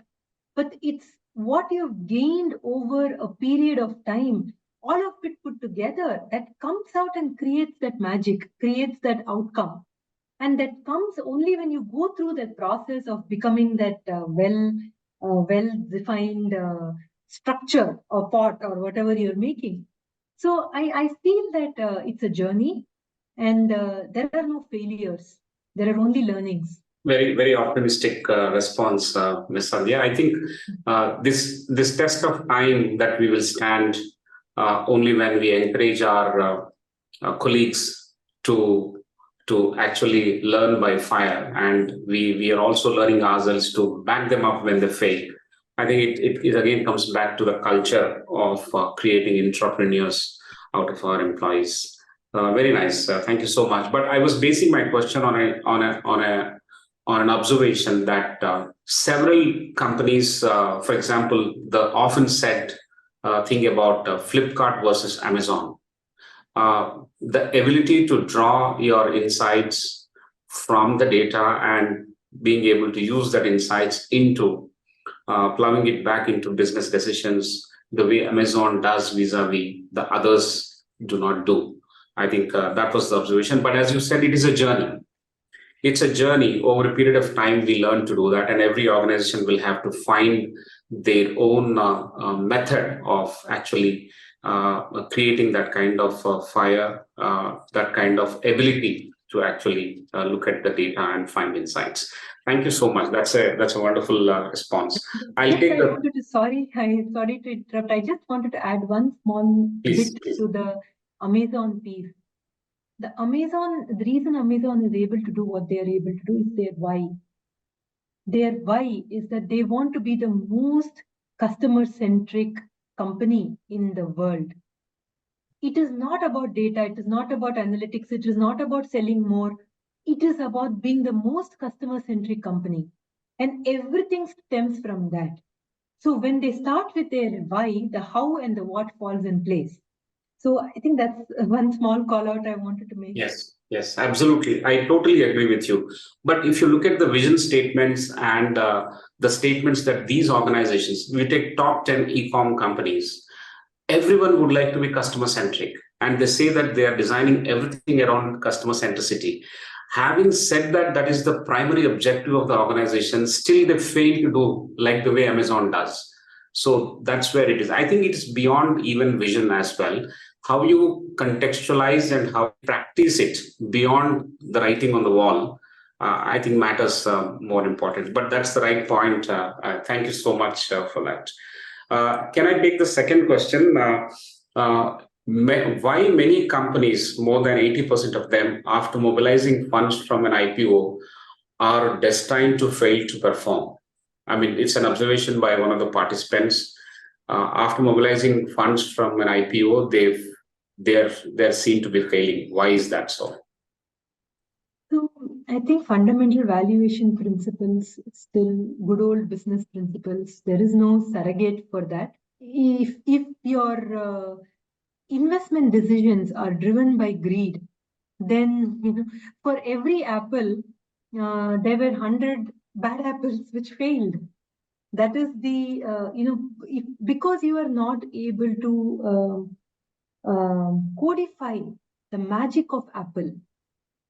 but it's what you've gained over a period of time, all of it put together, that comes out and creates that magic, creates that outcome. And that comes only when you go through that process of becoming that well-defined structure or pot or whatever you're making. So I feel that it's a journey, and there are no failures. There are only learnings. Very, very optimistic response, Ms. Sandhya. I think this test of time that we will stand only when we encourage our colleagues to actually learn by fire, and we are also learning ourselves to back them up when they fail. I think it again comes back to the culture of creating entrepreneurs out of our employees. Very nice. Thank you so much. But I was basing my question on an observation that several companies, for example, the often said thing about Flipkart versus Amazon, the ability to draw your insights from the data and being able to use that insights into plowing it back into business decisions, the way Amazon does vis-a-vis the others do not do. I think that was the observation. But as you said, it is a journey. It's a journey. Over a period of time, we learn to do that, and every organization will have to find their own method of actually creating that kind of fire, that kind of ability to actually look at the data and find insights. Thank you so much. That's a wonderful response. Sorry to interrupt. I just wanted to add one small bit to the Amazon piece. The reason Amazon is able to do what they are able to do is their why. Their why is that they want to be the most customer-centric company in the world. It is not about data. It is not about analytics. It is not about selling more. It is about being the most customer-centric company. And everything stems from that. So when they start with their why, the how and the what falls in place. So I think that's one small call out I wanted to make. Yes, absolutely. I totally agree with you. But if you look at the vision statements and the statements that these organizations, we take top 10 e-com companies, everyone would like to be customer centric. And they say that they are designing everything around customer centricity. Having said that, that is the primary objective of the organization. Still, they fail to do like the way Amazon does. So that's where it is. I think it is beyond even vision as well. How you contextualize and how you practice it beyond the writing on the wall, I think matters more important. But that's the right point. Thank you so much for that. Can I take the second question? Why many companies, more than 80% of them, after mobilizing funds from an IPO, are destined to fail to perform? I mean, it's an observation by one of the participants. After mobilizing funds from an IPO, they're seen to be failing. Why is that so? So I think fundamental valuation principles, still good old business principles. There is no surrogate for that. If your investment decisions are driven by greed, then for every apple, there were 100 bad apples which failed. That is the because you are not able to codify the magic of Apple.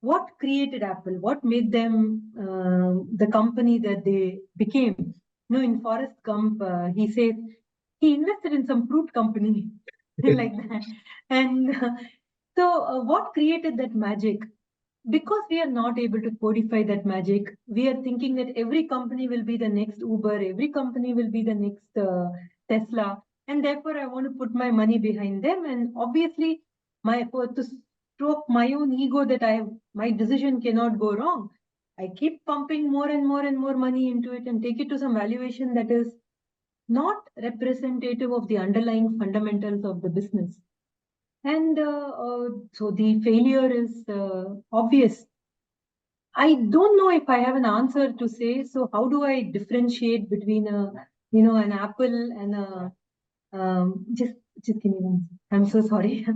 What created Apple? What made them the company that they became? In Forrest Gump, he says he invested in some fruit company like that. And so what created that magic? Because we are not able to codify that magic, we are thinking that every company will be the next Uber, every company will be the next Tesla, and therefore I want to put my money behind them. And obviously, to stroke my own ego that my decision cannot go wrong, I keep pumping more and more and more money into it and take it to some valuation that is not representative of the underlying fundamentals of the business. And so the failure is obvious. I don't know if I have an answer to say. So how do I differentiate between an apple and a just give me one. I'm so sorry.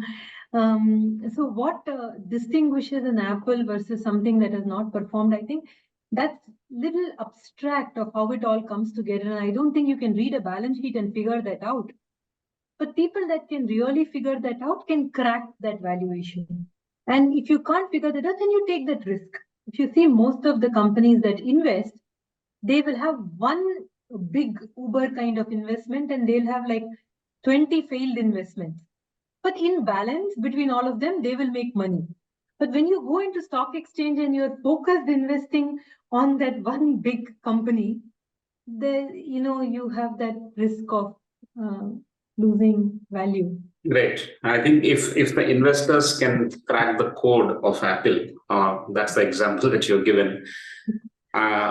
So what distinguishes an apple versus something that has not performed? I think that's little abstract of how it all comes together. And I don't think you can read a balance sheet and figure that out. But people that can really figure that out can crack that valuation. And if you can't figure that out, then you take that risk. If you see most of the companies that invest, they will have one a big Uber kind of investment and they'll have like 20 failed investments. But in balance between all of them, they will make money. But when you go into stock exchange and you're focused investing on that one big company, there, you have that risk of losing value. Great. I think if the investors can crack the code of Apple, that's the example that you're given.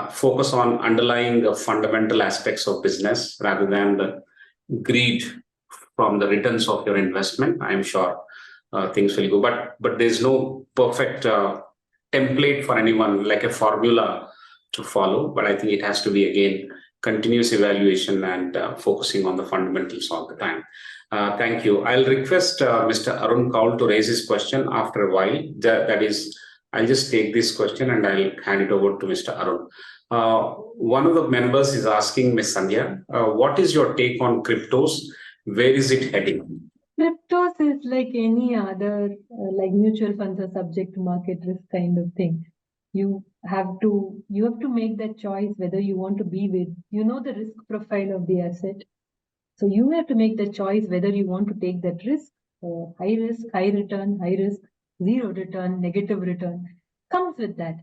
Focus on underlying the fundamental aspects of business rather than the greed from the returns of your investment. I'm sure things will go. But there's no perfect template for anyone, like a formula to follow. But I think it has to be, again, continuous evaluation and focusing on the fundamentals all the time. Thank you. I'll request Mr. Arun Kaul to raise his question after a while. That is, I'll just take this question and I'll hand it over to Mr. Arun. One of the members is asking Ms. Sandhya, what is your take on cryptos? Where is it heading? Cryptos is like any other, like mutual funds are subject to market risk kind of thing. You have to make that choice whether you want to be with, the risk profile of the asset. So you have to make the choice whether you want to take that risk, high risk, high return, high risk, zero return, negative return, comes with that.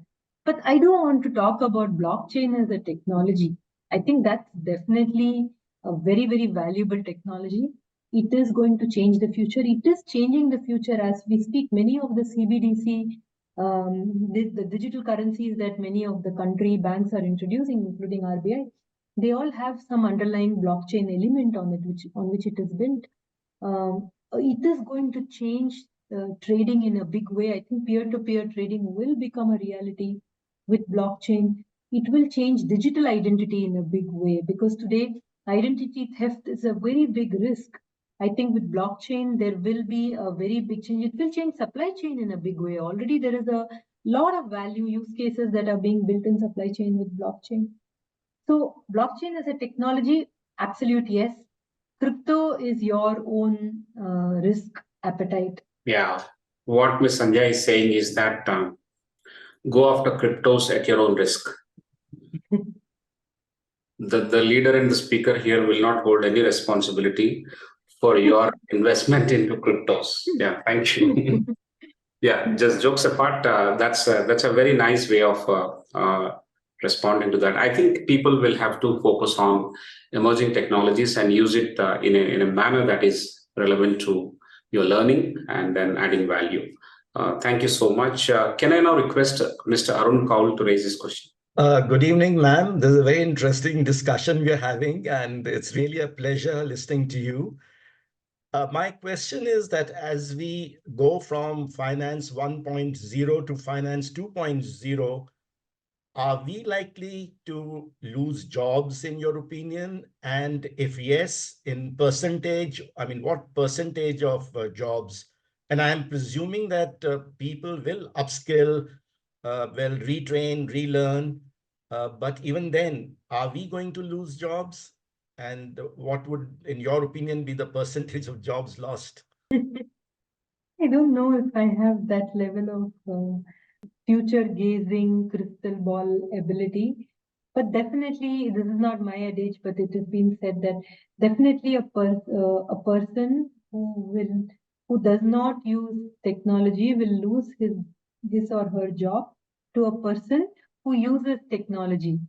But I don't want to talk about blockchain as a technology. I think that's definitely a very, very valuable technology. It is going to change the future. It is changing the future as we speak. Many of the CBDC, the digital currencies that many of the country banks are introducing, including RBI, they all have some underlying blockchain element on it, on which it is built. It is going to change trading in a big way. I think peer-to-peer trading will become a reality with blockchain. It will change digital identity in a big way because today identity theft is a very big risk. I think with blockchain, there will be a very big change. It will change supply chain in a big way. Already there is a lot of value use cases that are being built in supply chain with blockchain. So blockchain as a technology, absolute yes. Crypto is your own risk appetite. Yeah. What Ms. Sandhya is saying is that go after cryptos at your own risk. The leader and the speaker here will not hold any responsibility for your investment into cryptos. Yeah, thank you. Yeah, just jokes apart, that's a very nice way of responding to that. I think people will have to focus on emerging technologies and use it in a manner that is relevant to your learning and then adding value. Thank you so much. Can I now request Mr. Arun Kaul to raise his question? Good evening, ma'am. This is a very interesting discussion we're having, and it's really a pleasure listening to you. My question is that as we go from Finance 1.0 to Finance 2.0, are we likely to lose jobs in your opinion? And if yes, in percentage, I mean, what percentage of jobs? And I am presuming that people will upskill, will retrain, relearn. But even then, are we going to lose jobs? And what would, in your opinion, be the percentage of jobs lost? I don't know if I have that level of future gazing crystal ball ability, but definitely this is not my adage, but it has been said that definitely a person who does not use technology will lose his or her job to a person who uses technology,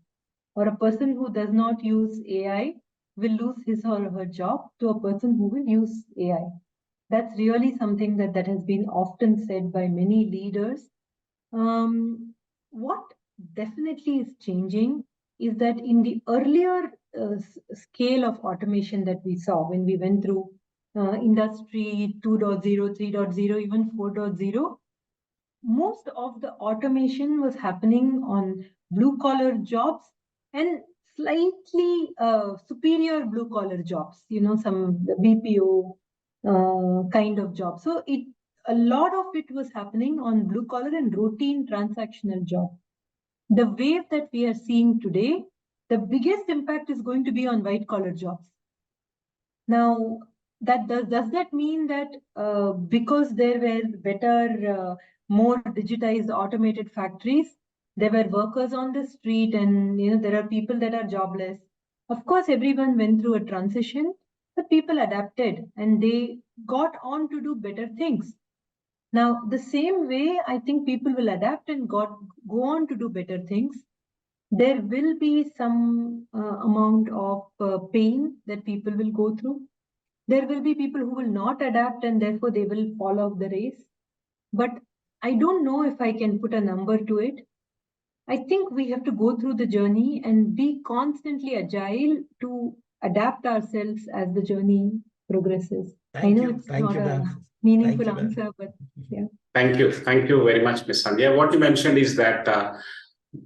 or a person who does not use AI will lose his or her job to a person who will use AI. That's really something that has been often said by many leaders. What definitely is changing is that in the earlier scale of automation that we saw when we went through industry 2.0, 3.0, even 4.0, most of the automation was happening on blue-collar jobs and slightly superior blue-collar jobs, some BPO kind of jobs. So a lot of it was happening on blue-collar and routine transactional jobs. The wave that we are seeing today, the biggest impact is going to be on white-collar jobs. Now, does that mean that because there were better, more digitized, automated factories, there were workers on the street, and there are people that are jobless? Of course, everyone went through a transition, but people adapted and they got on to do better things. Now, the same way, I think people will adapt and go on to do better things. There will be some amount of pain that people will go through. There will be people who will not adapt and therefore they will fall off the race. But I don't know if I can put a number to it. I think we have to go through the journey and be constantly agile to adapt ourselves as the journey progresses. I know it's not a meaningful answer, but yeah. Thank you. Thank you very much, Ms. Sandhya. What you mentioned is that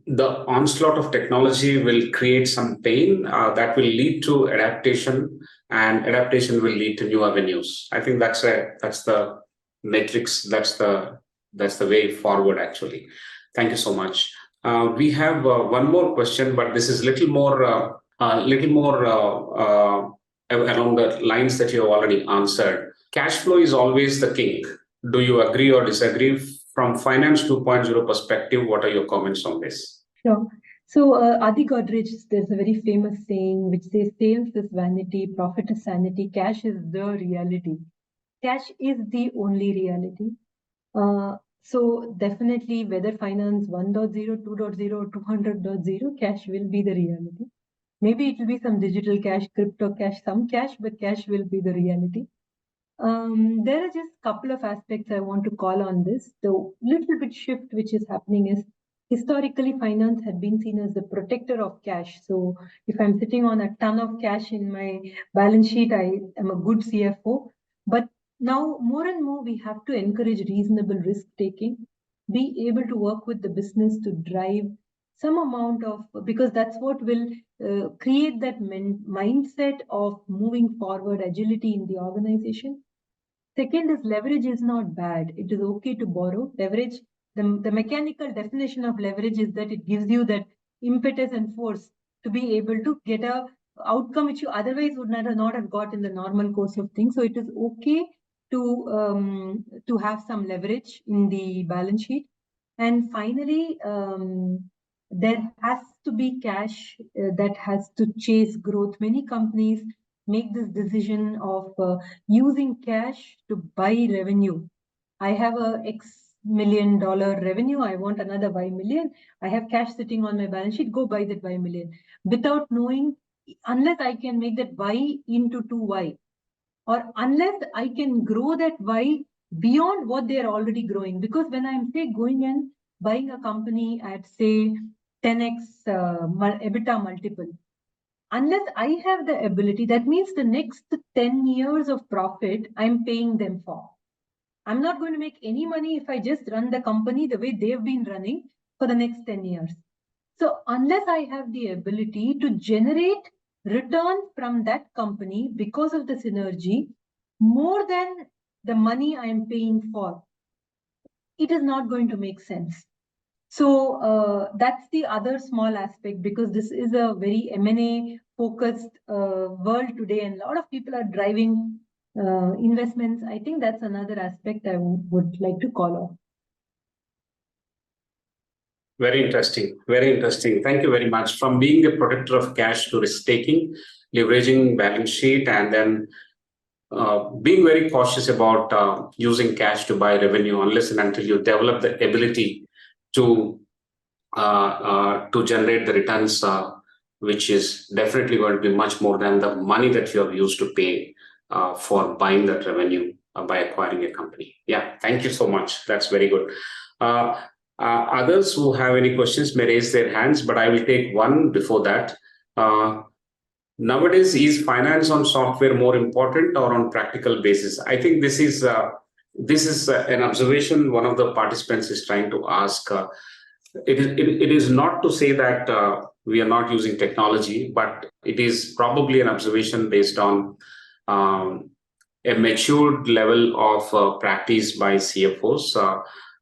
the onslaught of technology will create some pain that will lead to adaptation, and adaptation will lead to new avenues. I think that's the matrix. That's the way forward, actually. Thank you so much. We have one more question, but this is little more along the lines that you have already answered. Cash flow is always the king. Do you agree or disagree? From Finance 2.0 perspective, what are your comments on this? Sure. So, Adi Godrej, there's a very famous saying which says, sales is vanity, profit is sanity, cash is the reality. Cash is the only reality. So definitely whether finance 1.0, 2.0, 200.0, cash will be the reality. Maybe it will be some digital cash, crypto cash, some cash, but cash will be the reality. There are just a couple of aspects I want to call on this. The little bit shift which is happening is historically finance had been seen as the protector of cash. So if I'm sitting on a ton of cash in my balance sheet, I am a good CFO. But now more and more we have to encourage reasonable risk taking, be able to work with the business to drive some amount of, because that's what will create that mindset of moving forward, agility in the organization. Second is leverage is not bad. It is okay to borrow. Leverage, the mechanical definition of leverage is that it gives you that impetus and force to be able to get a outcome which you otherwise would not have got in the normal course of things. So it is okay to have some leverage in the balance sheet. And finally, there has to be cash that has to chase growth. Many companies make this decision of using cash to buy revenue. I have a X $1 million revenue. I want another Y million. I have cash sitting on my balance sheet. Go buy that Y million without knowing, unless I can make that Y into 2Y, or unless I can grow that Y beyond what they are already growing. Because when I'm say going and buying a company at say 10x EBITDA multiple, unless I have the ability, that means the next 10 years of profit I'm paying them for. I'm not going to make any money if I just run the company the way they've been running for the next 10 years. So unless I have the ability to generate return from that company because of the synergy more than the money I am paying for, it is not going to make sense. So that's the other small aspect, because this is a very M&A focused world today, and a lot of people are driving investments. I think that's another aspect I would like to call out. Very interesting. Very interesting. Thank you very much. From being a protector of cash to risk taking, leveraging balance sheet, and then being very cautious about using cash to buy revenue unless and until you develop the ability to generate the returns, which is definitely going to be much more than the money that you have used to pay for buying that revenue by acquiring a company. Yeah, thank you so much. That's very good. Others who have any questions may raise their hands, but I will take one before that. Nowadays, is finance on software more important or on practical basis? I think this is an observation one of the participants is trying to ask. It is not to say that we are not using technology, but it is probably an observation based on a matured level of practice by CFOs.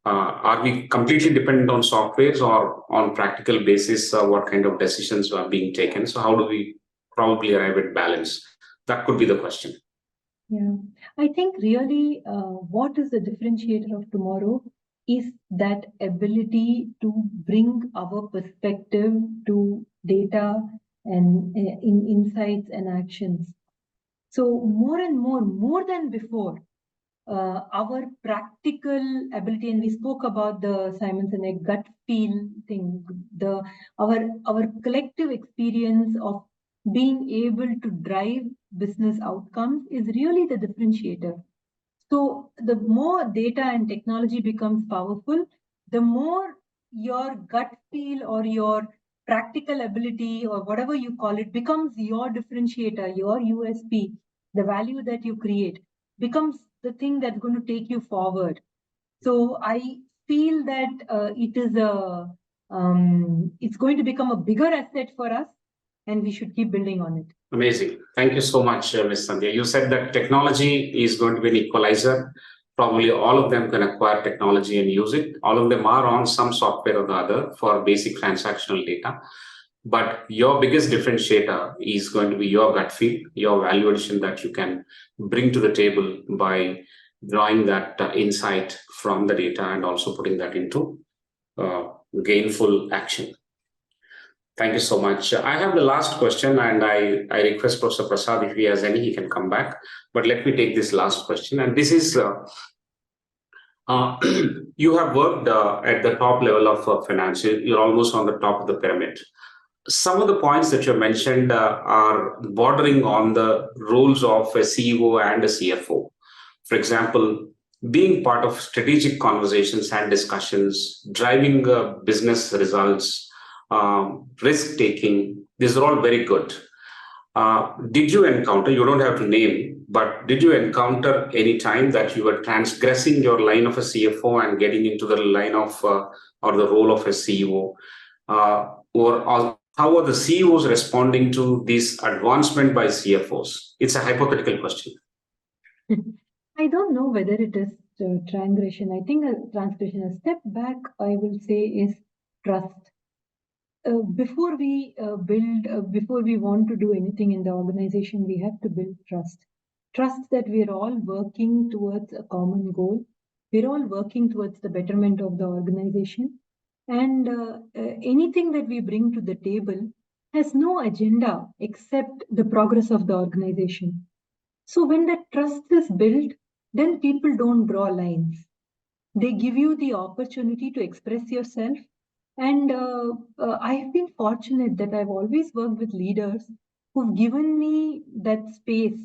Are we completely dependent on softwares, or on practical basis, what kind of decisions are being taken? So how do we probably arrive at balance? That could be the question. Yeah, I think really what is the differentiator of tomorrow is that ability to bring our perspective to data and in insights and actions. So more and more than before, our practical ability, and we spoke about the Simon Sinek gut feel thing, our collective experience of being able to drive business outcomes is really the differentiator. So the more data and technology becomes powerful, the more your gut feel or your practical ability or whatever you call it becomes your differentiator, your USP, the value that you create becomes the thing that's going to take you forward. So I feel that it's going to become a bigger asset for us, and we should keep building on it. Amazing. Thank you so much, Ms. Sandhya. You said that technology is going to be an equalizer. Probably all of them can acquire technology and use it. All of them are on some software or the other for basic transactional data. But your biggest differentiator is going to be your gut feel, your value addition that you can bring to the table by drawing that insight from the data and also putting that into gainful action. Thank you so much. I have the last question, and I request Professor Prasad, if he has any, he can come back. But let me take this last question. And this is, you have worked at the top level of finance. You're almost on the top of the pyramid. Some of the points that you mentioned are bordering on the roles of a CEO and a CFO. For example, being part of strategic conversations and discussions, driving business results, risk-taking, these are all very good. Did you encounter, you don't have to name, but did you encounter any time that you were transgressing your line of a CFO and getting into the line of or the role of a CEO? Or how are the CEOs responding to this advancement by CFOs? It's a hypothetical question. I don't know whether it is transgression. I think a transgression, a step back, I will say, is trust. Before we before we want to do anything in the organization, we have to build trust. Trust that we are all working towards a common goal. We're all working towards the betterment of the organization. And anything that we bring to the table has no agenda except the progress of the organization. So when that trust is built, then people don't draw lines. They give you the opportunity to express yourself. And I've been fortunate that I've always worked with leaders who've given me that space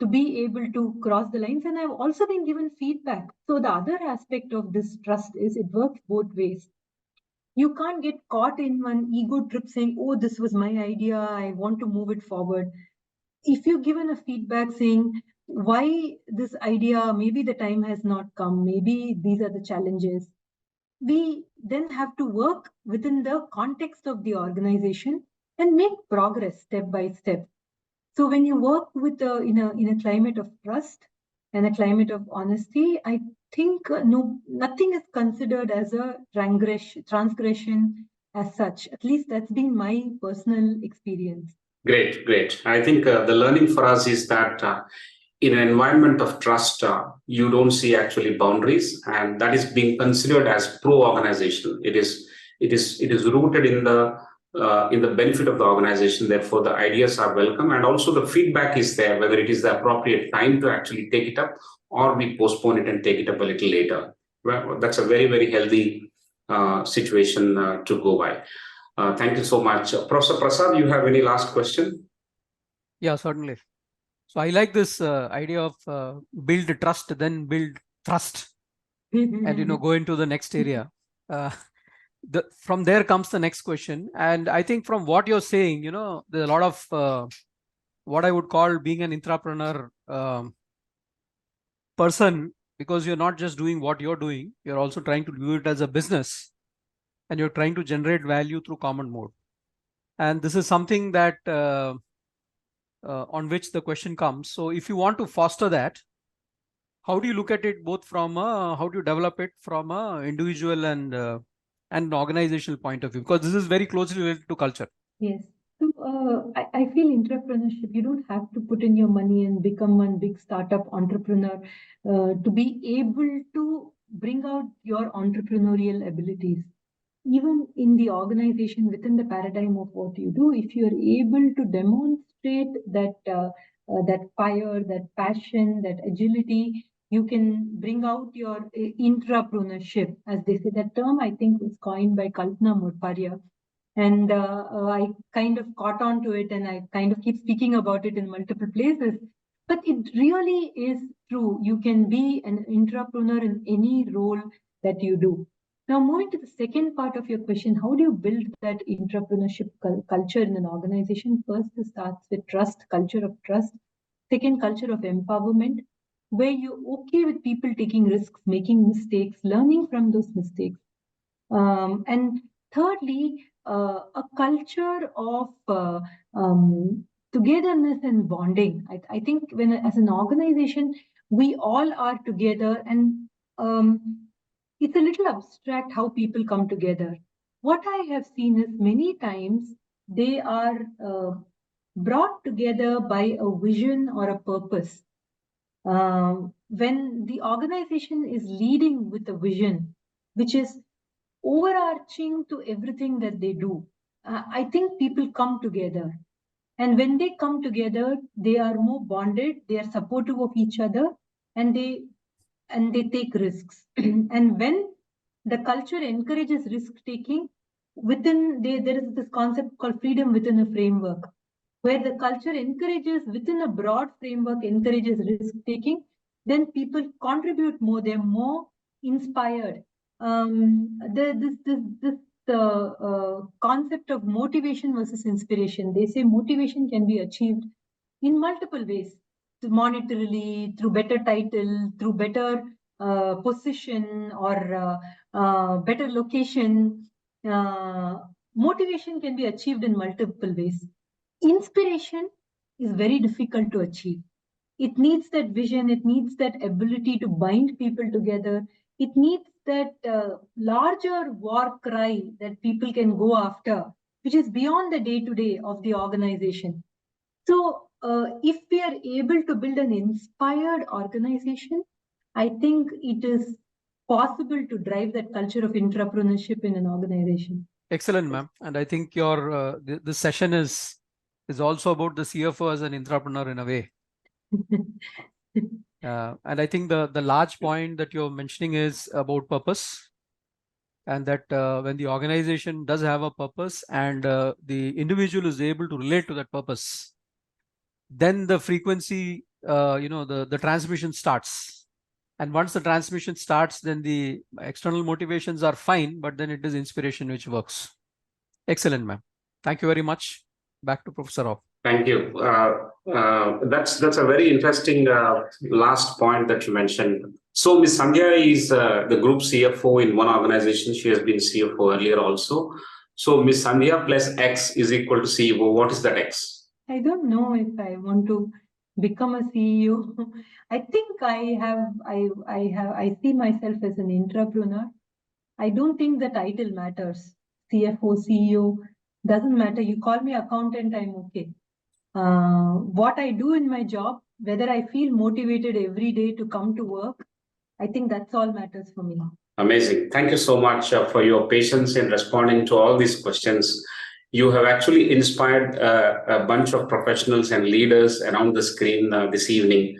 to be able to cross the lines. And I've also been given feedback. So the other aspect of this trust is it works both ways. You can't get caught in one ego trip saying, oh, this was my idea, I want to move it forward. If you're given a feedback saying, why this idea, maybe the time has not come, maybe these are the challenges, we then have to work within the context of the organization and make progress step by step. So when you work with in a climate of trust and a climate of honesty, I think nothing is considered as a transgression as such. At least that's been my personal experience. Great, great. I think the learning for us is that in an environment of trust, you don't see actually boundaries, and that is being considered as pro-organization. It is rooted in the benefit of the organization. Therefore, the ideas are welcome, and also the feedback is there, whether it is the appropriate time to actually take it up or we postpone it and take it up a little later. Well, that's a very, very healthy situation to go by. Thank you so much. Professor Prasad, you have any last question? Yeah, certainly. So I like this idea of build trust, then build trust, and go into the next area. From there comes the next question. And I think from what you're saying, there's a lot of what I would call being an entrepreneur person, because you're not just doing what you're doing, you're also trying to do it as a business, and you're trying to generate value through common mode. And this is something that on which the question comes. So if you want to foster that, how do you look at it both from how do you develop it from an individual and an organizational point of view? Because this is very closely related to culture. Yes. So I feel entrepreneurship, you don't have to put in your money and become one big startup entrepreneur to be able to bring out your entrepreneurial abilities. even in the organization, within the paradigm of what you do, if you're able to demonstrate that fire, that passion, that agility, you can bring out your intrapreneurship, as they say. That term, I think, was coined by Kalpana Murparia. And I kind of caught on to it, and I kind of keep speaking about it in multiple places. But it really is true. You can be an entrepreneur in any role that you do. Now, moving to the second part of your question, how do you build that entrepreneurship culture in an organization? First, it starts with trust, culture of trust. Second, culture of empowerment, where you're okay with people taking risks, making mistakes, learning from those mistakes. And thirdly, a culture of togetherness and bonding. I think when, as an organization, we all are together, and it's a little abstract how people come together. What I have seen is many times they are brought together by a vision or a purpose. When the organization is leading with a vision, which is overarching to everything that they do, I think people come together. And when they come together, they are more bonded, they are supportive of each other, and they take risks. And when the culture encourages risk taking, there is this concept called freedom within a framework, where the culture encourages, within a broad framework, encourages risk taking, then people contribute more, they're more inspired. This concept of motivation versus inspiration. They say motivation can be achieved in multiple ways, monetarily, through better title, through better position, or better location. Motivation can be achieved in multiple ways. Inspiration is very difficult to achieve. It needs that vision, it needs that ability to bind people together. It needs that larger war cry that people can go after, which is beyond the day-to-day of the organization. So if we are able to build an inspired organization, I think it is possible to drive that culture of entrepreneurship in an organization. Excellent, ma'am. And I think your this session is also about the CFO as an entrepreneur in a way. And I think the large point that you're mentioning is about purpose, and that when the organization does have a purpose and the individual is able to relate to that purpose, then the frequency, the transmission starts. And once the transmission starts, then the external motivations are fine, but then it is inspiration which works. Excellent, ma'am. Thank you very much. Back to Professor Prof. Thank you. That's a very interesting last point that you mentioned. So Ms. Sandhya is the group CFO in one organization. She has been CFO earlier also. So Ms. Sandhya plus X is equal to CEO. What is that X? I don't know if I want to become a CEO. I think I see myself as an entrepreneur. I don't think the title matters. CFO, CEO, doesn't matter. You call me accountant, I'm okay. What I do in my job, whether I feel motivated every day to come to work, I think that's all matters for me. Amazing. Thank you so much for your patience in responding to all these questions. You have actually inspired a bunch of professionals and leaders around the screen this evening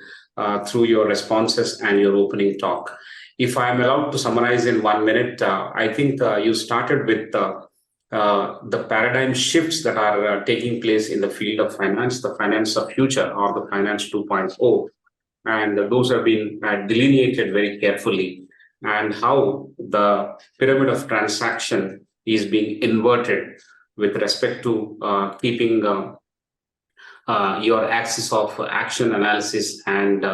through your responses and your opening talk. If I am allowed to summarize in 1 minute, I think you started with the paradigm shifts that are taking place in the field of finance, the finance of future, or the finance 2.0. And those have been delineated very carefully, and how the pyramid of transaction is being inverted with respect to keeping your axis of action, analysis, and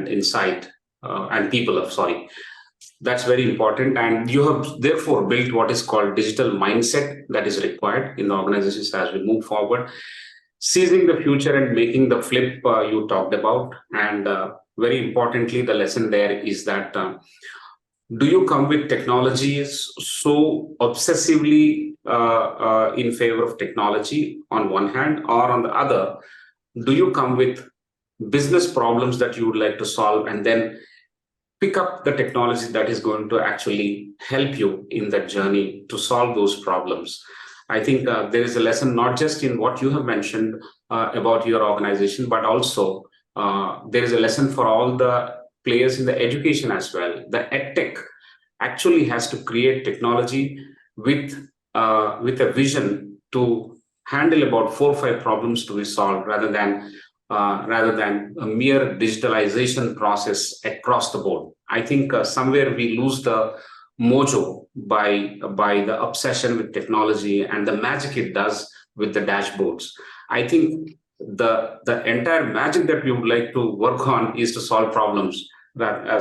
insight and people of That's very important. And you have therefore built what is called digital mindset that is required in the organizations as we move forward. Seizing the future and making the flip you talked about. And very importantly, the lesson there is that do you come with technologies so obsessively in favor of technology on one hand, or on the other, do you come with business problems that you would like to solve, and then pick up the technology that is going to actually help you in that journey to solve those problems. I think there is a lesson not just in what you have mentioned about your organization, but also there is a lesson for all the players in the education as well. The EdTech actually has to create technology with a vision to handle about 4 or 5 problems to be solved, rather than a mere digitalization process across the board. I think somewhere we lose the mojo by the obsession with technology and the magic it does with the dashboards. I think the entire magic that we would like to work on is to solve problems.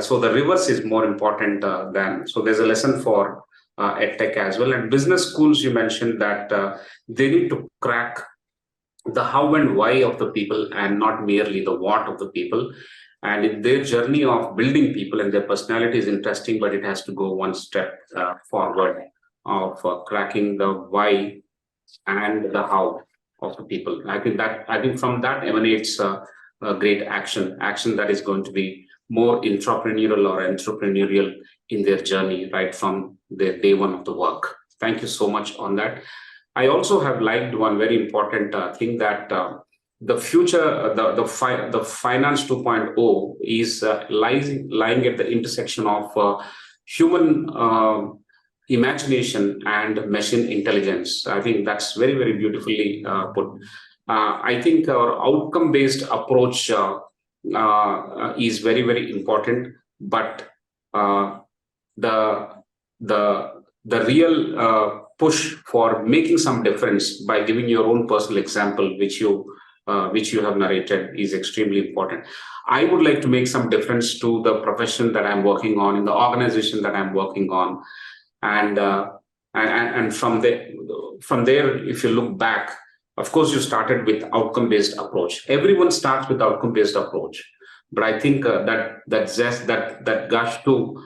So the reverse is more important than. So there's a lesson for EdTech as well. And business schools, you mentioned that they need to crack the how and why of the people and not merely the what of the people. And in their journey of building people, and their personality is interesting, but it has to go one step forward of cracking the why and the how of the people. I think from that emanates a great action that is going to be more entrepreneurial in their journey right from their day one of the work. Thank you so much on that. I also have liked one very important thing that the future, the finance 2.0 is lying at the intersection of human imagination and machine intelligence. I think that's very, very beautifully put. I think our outcome-based approach is very, very important, but the real push for making some difference by giving your own personal example, which you have narrated, is extremely important. I would like to make some difference to the profession that I'm working on, in the organization that I'm working on, and from there, if you look back, of course, you started with outcome-based approach. Everyone starts with outcome-based approach, but I think that gush to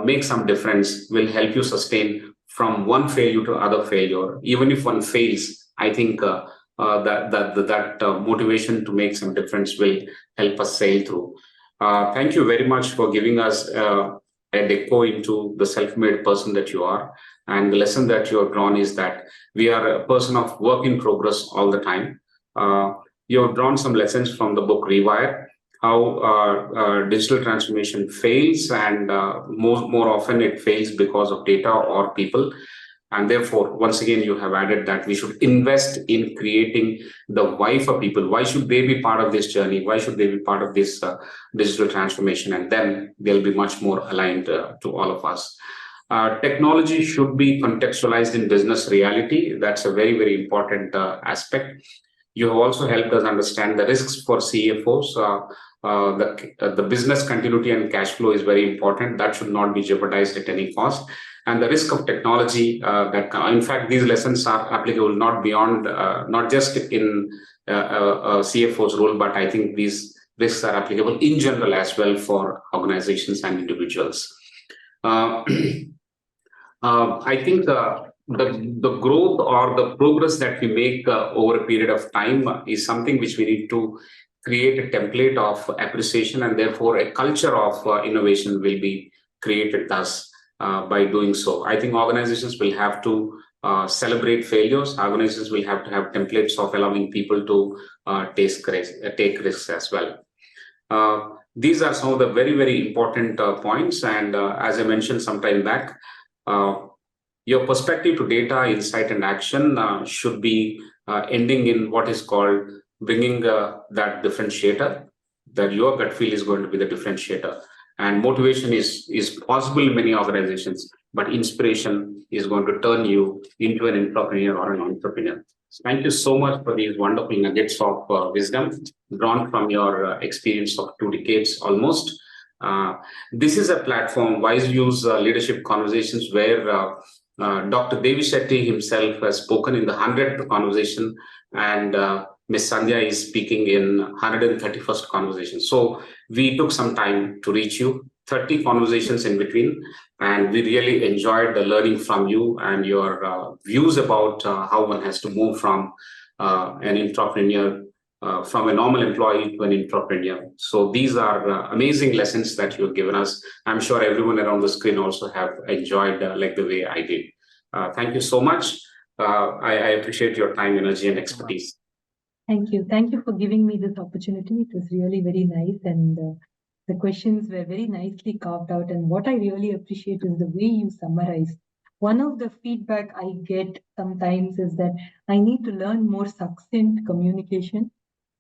make some difference will help you sustain from one failure to other failure. Even if one fails, I think that motivation to make some difference will help us sail through. Thank you very much for giving us a deco into the self-made person that you are. And the lesson that you have drawn is that we are a person of work in progress all the time. You have drawn some lessons from the book Rewire, how digital transformation fails, and more often it fails because of data or people. And therefore, once again, you have added that we should invest in creating the why for people. Why should they be part of this journey? Why should they be part of this digital transformation? And then they'll be much more aligned to all of us. Technology should be contextualized in business reality. That's a very, very important aspect. You have also helped us understand the risks for CFOs. The business continuity and cash flow is very important. That should not be jeopardized at any cost. And the risk of technology, in fact, these lessons are applicable not just in CFO's role, but I think these risks are applicable in general as well for organizations and individuals. I think the growth or the progress that we make over a period of time is something which we need to create a template of appreciation, and therefore a culture of innovation will be created thus by doing so. I think organizations will have to celebrate failures. Organizations will have to have templates of allowing people to take risks as well. These are some of the very, very important points. And as I mentioned some time back, your perspective to data, insight, and action should be ending in what is called bringing that differentiator, that your gut feel is going to be the differentiator. And motivation is possible in many organizations, but inspiration is going to turn you into an entrepreneur or an entrepreneur. So thank you so much for these wonderful nuggets of wisdom drawn from your experience of 2 decades almost. This is a platform, WiseViews Leadership Conversations, where Dr. Devi Shetty himself has spoken in the 100th conversation, and Ms. Sandhya is speaking in 131st conversation. So we took some time to reach you, 30 conversations in between, and we really enjoyed the learning from you and your views about how one has to move from an entrepreneur from a normal employee to an entrepreneur. So these are amazing lessons that you've given us. I'm sure everyone around the screen also have enjoyed like the way I did. Thank you so much. I appreciate your time, energy, and expertise. Thank you. Thank you for giving me this opportunity. It was really very nice, and the questions were very nicely carved out. And what I really appreciate is the way you summarize. One of the feedback I get sometimes is that I need to learn more succinct communication.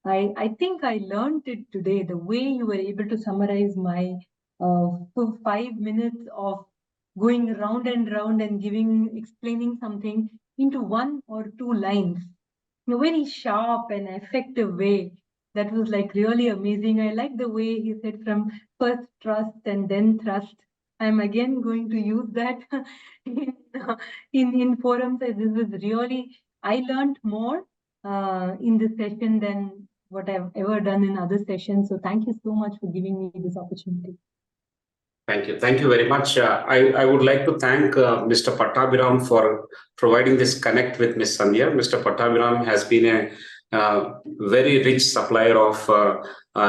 I think I learned it today, the way you were able to summarize my 5 minutes of going round and round and explaining something into 1 or 2 lines in a very sharp and effective way. That was like really amazing. I like the way he said from first trust and then thrust. I'm again going to use that in forums. This was really, I learned more in this session than what I've ever done in other sessions. So thank you so much for giving me this opportunity. Thank you. Thank you very much. I would like to thank Mr. Pattabhiram for providing this connect with Ms. Sandhya. Mr. Pattabhiram has been a very rich supplier of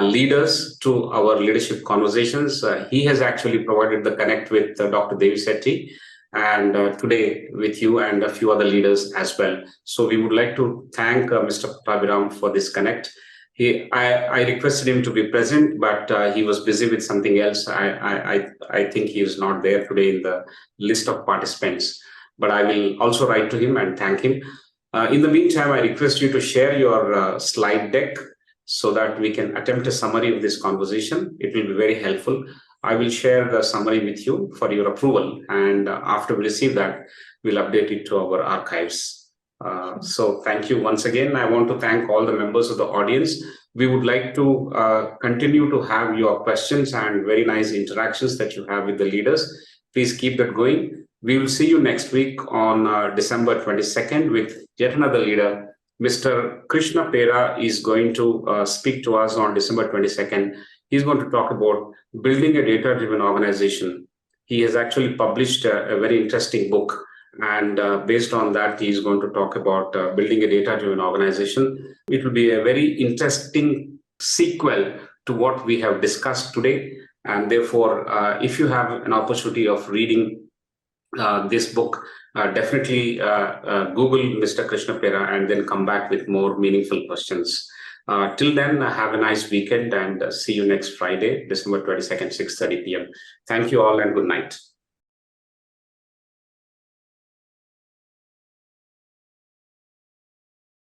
leaders to our leadership conversations. He has actually provided the connect with Dr. Devi Sethi, and today with you and a few other leaders as well. So we would like to thank Mr. Pattabhiram for this connect. I requested him to be present, but he was busy with something else. I think he is not there today in the list of participants, but I will also write to him and thank him. In the meantime, I request you to share your slide deck so that we can attempt a summary of this conversation. It will be very helpful. I will share the summary with you for your approval, and after we receive that, we'll update it to our archives. So thank you once again. I want to thank all the members of the audience. We would like to continue to have your questions and very nice interactions that you have with the leaders. Please keep that going. We will see you next week on December 22nd with yet another leader. Mr. Krishna Pera is going to speak to us on December 22nd. He's going to talk about building a data-driven organization. He has actually published a very interesting book. And based on that, he's going to talk about building a data-driven organization. It will be a very interesting sequel to what we have discussed today. And therefore, if you have an opportunity of reading this book, definitely Google Mr. Krishna Pera and then come back with more meaningful questions. Till then, have a nice weekend and see you next Friday, December 22nd, 6:30 p.m. Thank you all and good night.